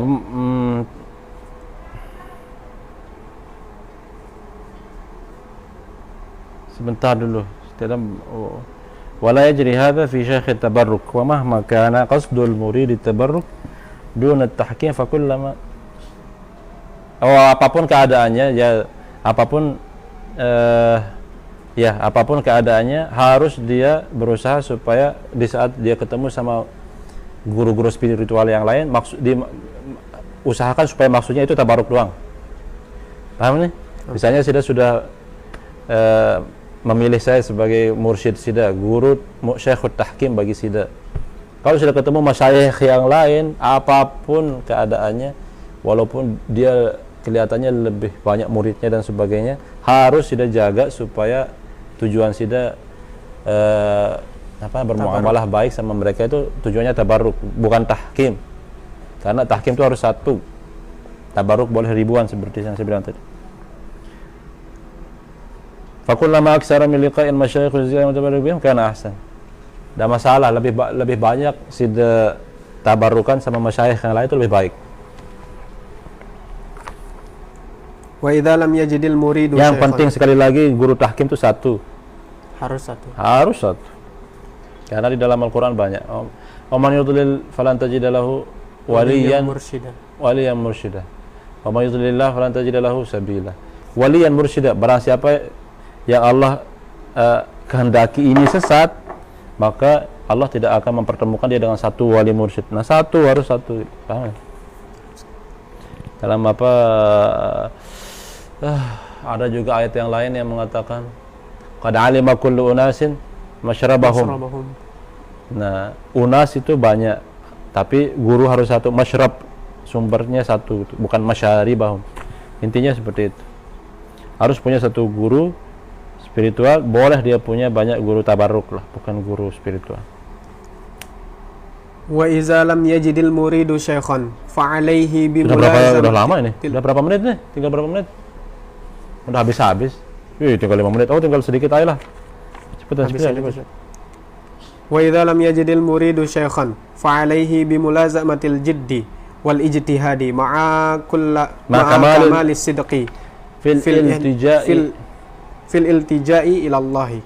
sebentar dulu. Wala yajri hadha fi syekh at-tabarruk wa mahma kana qasdul murid at-tabarruk dun at-tahkim fa kullama, apapun keadaannya, apapun keadaannya, harus dia berusaha supaya di saat dia ketemu sama guru-guru spiritual yang lain, usahakan supaya maksudnya itu tabarruk doang. Paham nih? Misalnya sudah memilih saya sebagai mursyid Sida, guru Syekhut Tahkim bagi Sida. Kalau sudah ketemu masyayikh yang lain, apapun keadaannya, walaupun dia kelihatannya lebih banyak muridnya dan sebagainya, harus Sida jaga supaya tujuan Sida bermuamalah baik sama mereka itu tujuannya tabarruk, bukan tahkim. Karena tahkim itu harus satu, tabarruk boleh ribuan seperti yang saya bilang tadi. Fakullama aksara min liqa'il masyayikh wa tabarruk bihim kana ahsan. Tidak masalah, lebih banyak Sida tabarrukan sama masyayikh yang lain itu lebih baik. Wa idza lam yajidil muridu, yang penting sekali lagi guru tahkim itu satu. Harus satu. Karena di dalam Al-Qur'an banyak. Man yudlil falan tajid lahu waliyan mursyida. Wa man yudlilillah falan tajid lahu sabila. Waliyan mursyida, barang siapa yang Allah kehendaki ini sesat, maka Allah tidak akan mempertemukan dia dengan satu wali mursyid. Nah, harus satu. Paham? Dalam ada juga ayat yang lain yang mengatakan qad alima kullu unasin masyrabahum. Nah, unas itu banyak, tapi guru harus satu, masyrab sumbernya satu, bukan masyaribahum. Intinya seperti itu. Harus punya satu guru spiritual, boleh dia punya banyak guru tabarruk lah, bukan guru spiritual. Wa iza lam yajidil muridu syaikhan fa alaihi bi mulazamati. Udah lama ini? Udah berapa menit nih? Tinggal berapa menit? Udah habis. Tinggal 5 menit. Tinggal sedikit aja lah. Cepetan. Wa idza lam yajidil muridu syaikhan fa alaihi bi mulazamatil jiddi wal ijtihadi ma'a kamalis sidqi fil iltija'i ila Allah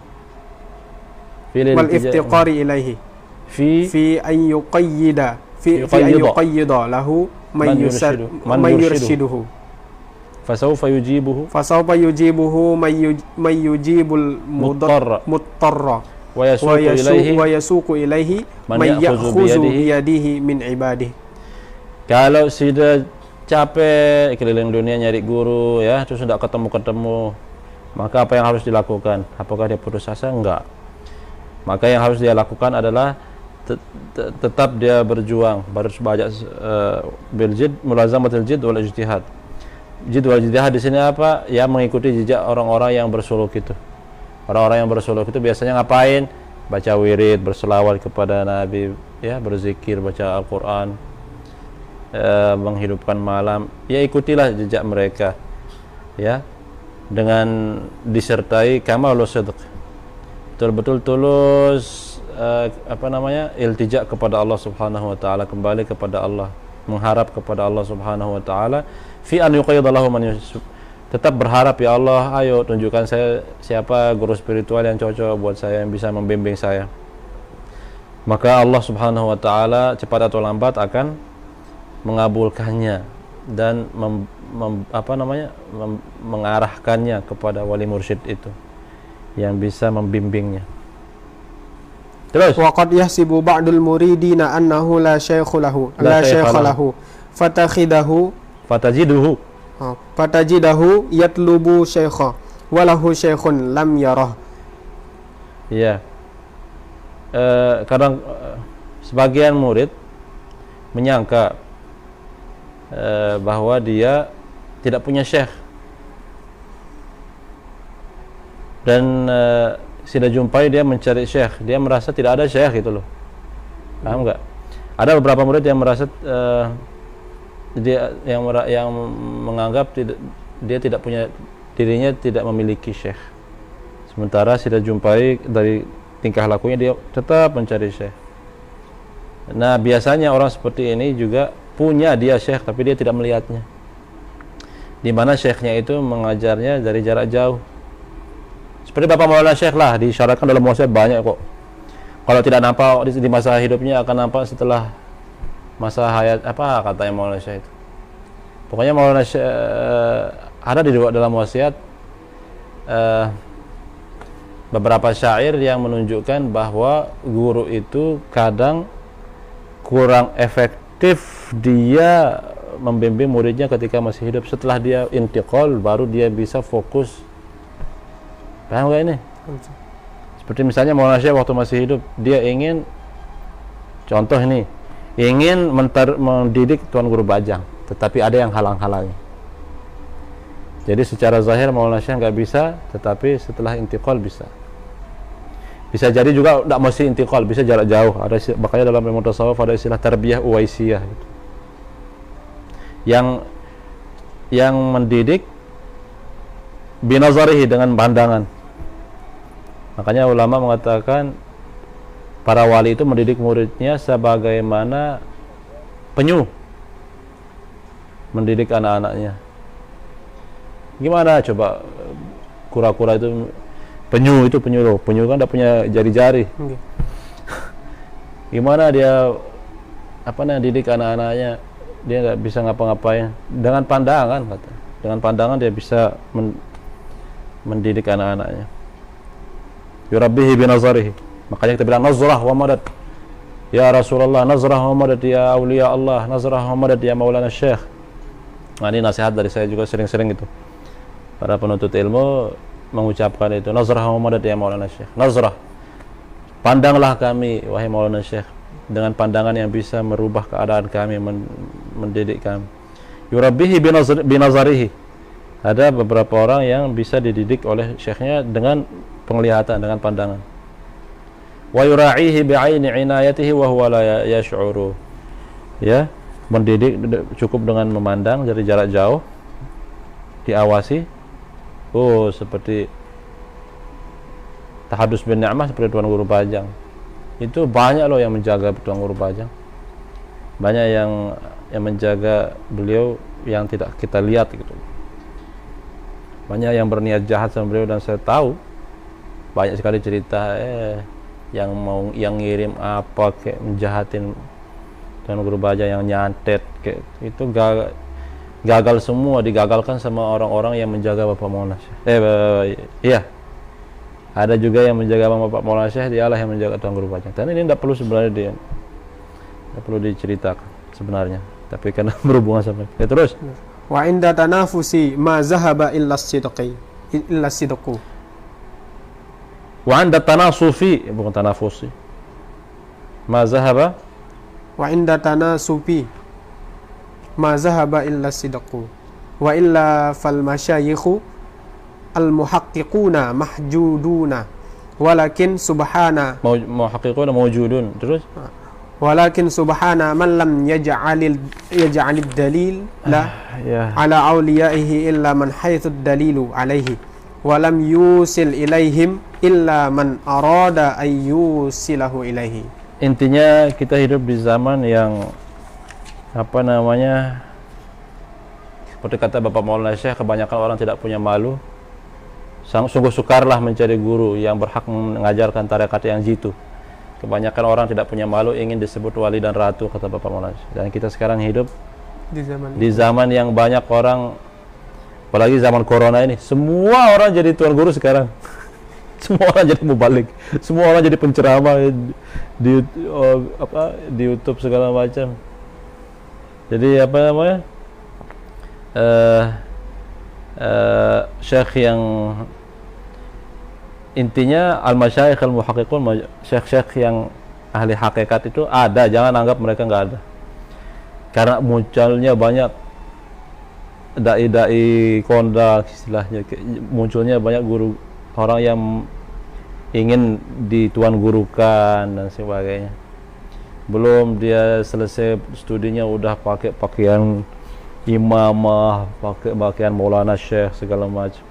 wal iftiqari ilaihi fi an yuqayyida lahu man yurshiduhu fasawfa yujibuhu man yujibul muttarra wa yasuqu ilaihi man ya'khuzu biyadihi min ibadihi. Kalau sudah capek keliling dunia nyari guru ya, terus tidak ketemu, maka apa yang harus dilakukan? Apakah dia putus asa? Enggak. Maka yang harus dia lakukan adalah tetap dia berjuang, harus banyak biljid, mulazamatul jid wal ijtihad. Jid wal ijtihad di sini apa? Ya, mengikuti jejak orang-orang yang bersuluk itu. Orang-orang yang bersuluk itu biasanya ngapain? Baca wirid, berselawat kepada Nabi, ya, berzikir, baca Al-Quran, menghidupkan malam. Ya, ikutilah jejak mereka, ya, dengan disertai kamalus sidq, betul-betul tulus iltija kepada Allah Subhanahu wa taala, kembali kepada Allah, mengharap kepada Allah Subhanahu wa taala, fi an yuqayyidalahu man tetap berharap, ya Allah, ayo tunjukkan saya siapa guru spiritual yang cocok buat saya, yang bisa membimbing saya. Maka Allah Subhanahu wa taala cepat atau lambat akan mengabulkannya dan mengarahkannya kepada wali mursyid itu yang bisa membimbingnya. Terus, Waqad yahsibu ba'dul muridina annahu la syaikha lahu fatajidahu yatlubu syaikha walahu syaikhun lam yarah. Ya, kadang sebagian murid menyangka bahwa dia tidak punya syekh dan sudah jumpai dia mencari syekh, dia merasa tidak ada syekh gitu loh. Paham nggak? Ada beberapa murid yang merasa yang menganggap dia tidak punya, dirinya tidak memiliki syekh, sementara sudah jumpai dari tingkah lakunya dia tetap mencari syekh. Nah, biasanya orang seperti ini juga punya dia syekh tapi dia tidak melihatnya, di mana syekhnya itu mengajarnya dari jarak jauh. Seperti Bapak Maulana Syekh lah, disyaratkan dalam wasiat banyak kok. Kalau tidak nampak di masa hidupnya, akan nampak setelah masa hayat, apa katanya Maulana Syekh itu. Pokoknya Maulana Syekh ada di dalam wasiat beberapa syair yang menunjukkan bahwa guru itu kadang kurang efektif dia membimbing muridnya ketika masih hidup. Setelah dia intiqal baru dia bisa fokus. Paham gak ini? Seperti misalnya Maulana Syekh waktu masih hidup, dia ingin, contoh ini, ingin mendidik Tuan Guru Bajang, tetapi ada yang halang-halangi. Jadi secara zahir Maulana Syekh nggak bisa, tetapi setelah intiqal bisa. Bisa jadi juga tidak mesti intiqal, bisa jarak jauh. Makanya dalam ilmu tasawuf ada istilah tarbiyah uwaisiyah gitu. Yang mendidik binazarihi, dengan pandangan. Makanya ulama mengatakan para wali itu mendidik muridnya sebagaimana penyu mendidik anak-anaknya. Gimana coba kura-kura itu, penyu loh, penyu kan tidak punya jari-jari. Gimana dia didik anak-anaknya, dia nggak bisa ngapa-ngapain dengan pandangan, kata. Dengan pandangan dia bisa mendidik anak-anaknya. Yurabbihi binazarihi. Makanya kita bilang nazrah wa madad. Ya Rasulullah, nazrah wa madad ya awliya Allah, nazrah wa madad ya Maulana Syekh. Nah, ini nasihat dari saya juga sering-sering itu. Para penuntut ilmu mengucapkan itu, nazrah wa madad ya Maulana Syekh. Nazrah, pandanglah kami wahai Maulana Syekh dengan pandangan yang bisa merubah keadaan kami, mendidik kami. Yurabbihi binazarihi. Ada beberapa orang yang bisa dididik oleh syekhnya dengan penglihatan, dengan pandangan. Wa yura'ihi bi'aini inayatihi wa huwa la yash'uru. Ya, mendidik cukup dengan memandang dari jarak jauh, diawasi. Oh, seperti Tahadus bin Ni'mah, seperti Tuan Guru Bajang. Itu banyak loh yang menjaga Tuan Guru Bajang. Banyak yang menjaga beliau yang tidak kita lihat gitu. Banyak yang berniat jahat sama beliau, dan saya tahu banyak sekali cerita yang ngirim apa kayak menjahatin Tuan Guru Bajang, yang nyantet kayak itu gagal semua, digagalkan sama orang-orang yang menjaga Bapak Maulana Syekh. Iya. Ada juga yang menjaga Bapak Maulana Syekh, dialah yang menjaga Tuan Guru Bajang. Dan ini tidak perlu sebenarnya tidak perlu diceritakan sebenarnya, tapi karena berhubungan sama. Ya, terus. Wa inda tanafusi ma zahaba illa sidqu. Wa inda tanasufi, bukan tanafusi. Ma zahaba. Wa inda tanasufi ma zahaba illa sidqu. Wa illa fal masyayikhu al-muhaqqiquna mahjuduna walakin subhana muhaqqiqun mawjudun. Terus walakin subhana man lam yaj'alid dalil la ya. ala awliyaihi illa man haitsu dalilu alaihi wa lam yusil ilaihim illa man arada ay yusilahu ilaihi. Intinya kita hidup di zaman yang apa namanya, seperti kata Bapak Maulana Syekh, kebanyakan orang tidak punya malu. Sungguh sukarlah mencari guru yang berhak mengajarkan tarekat yang jitu. Kebanyakan orang tidak punya malu, ingin disebut wali dan ratu, kata Bapak Maulana Syekh. Dan kita sekarang hidup di zaman yang banyak orang, apalagi zaman corona ini, semua orang jadi tuan guru sekarang. Semua orang jadi mubalik, semua orang jadi penceramah di YouTube segala macam. Jadi apa namanya, syekh yang intinya al-masyayikh al-muhaqqiqun, syekh-syekh yang ahli hakikat itu ada, jangan anggap mereka nggak ada. Karena munculnya banyak dai-dai kondang istilahnya, munculnya banyak guru, orang yang ingin dituan gurukan dan sebagainya. Belum dia selesai studinya udah pakai pakaian imamah, pakai pakaian Maulana Syekh segala macam,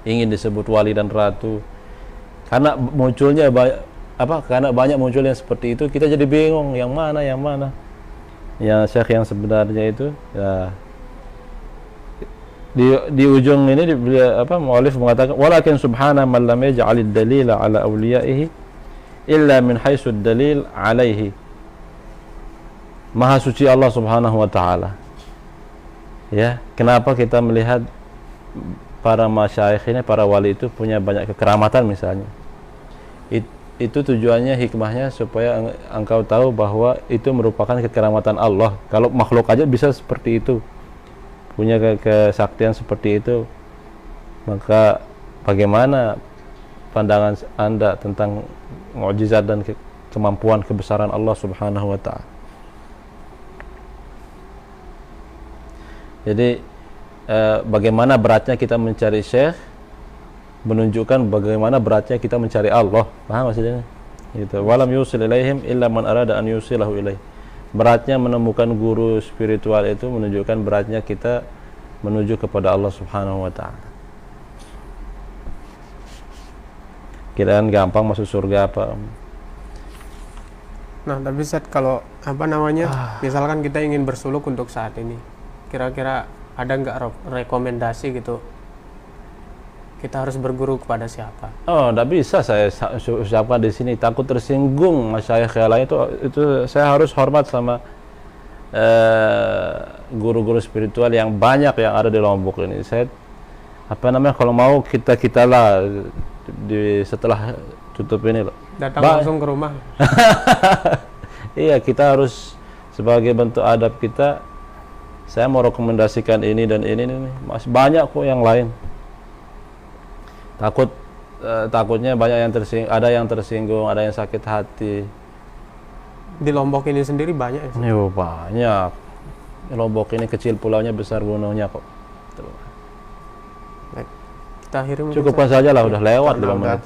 ingin disebut wali dan ratu. Karena munculnya karena banyak muncul yang seperti itu, kita jadi bingung yang mana yang Syekh yang sebenarnya itu. Ya, di ujung ini muallif mengatakan walakin subhana man lam yaj'alid dalila ala awliyaihi illa min haitsu dalil alaihi. Maha suci Allah Subhanahu wa taala. Ya, kenapa kita melihat para masyayikh ini, para wali itu punya banyak kekeramatan misalnya. Itu tujuannya, hikmahnya supaya engkau tahu bahwa itu merupakan kekeramatan Allah. Kalau makhluk aja bisa seperti itu, punya kesaktian seperti itu, maka bagaimana pandangan Anda tentang mukjizat dan kemampuan kebesaran Allah Subhanahu wa taala. Jadi bagaimana beratnya kita mencari syekh menunjukkan bagaimana beratnya kita mencari Allah. Paham maksudnya? Gitu. Walam yusil ilaihim illa man arada an yusilahu ilaih. Beratnya menemukan guru spiritual itu menunjukkan beratnya kita menuju kepada Allah Subhanahu wa taala. Kiraan gampang masuk surga apa? Nah, tapi Ustaz, kalau misalkan kita ingin bersuluk untuk saat ini, kira-kira ada nggak rekomendasi gitu? Kita harus berguru kepada siapa? Oh, tidak bisa saya ucapkan di sini, takut tersinggung masyayikh yang lain. Itu saya harus hormat sama guru-guru spiritual yang banyak yang ada di Lombok ini. Saya kalau mau kita lah setelah tutup ini loh. Datang langsung ke rumah. Iya, kita harus sebagai bentuk adab kita. Saya mau rekomendasikan ini dan ini masih banyak kok yang lain. Takutnya banyak yang tersinggung, ada yang sakit hati. Di Lombok ini sendiri banyak ya? Banyak. Lombok ini kecil pulaunya, besar gunungnya kok. Baik. Kita akhiri cukupkan saja lah, udah lewat 5 menit.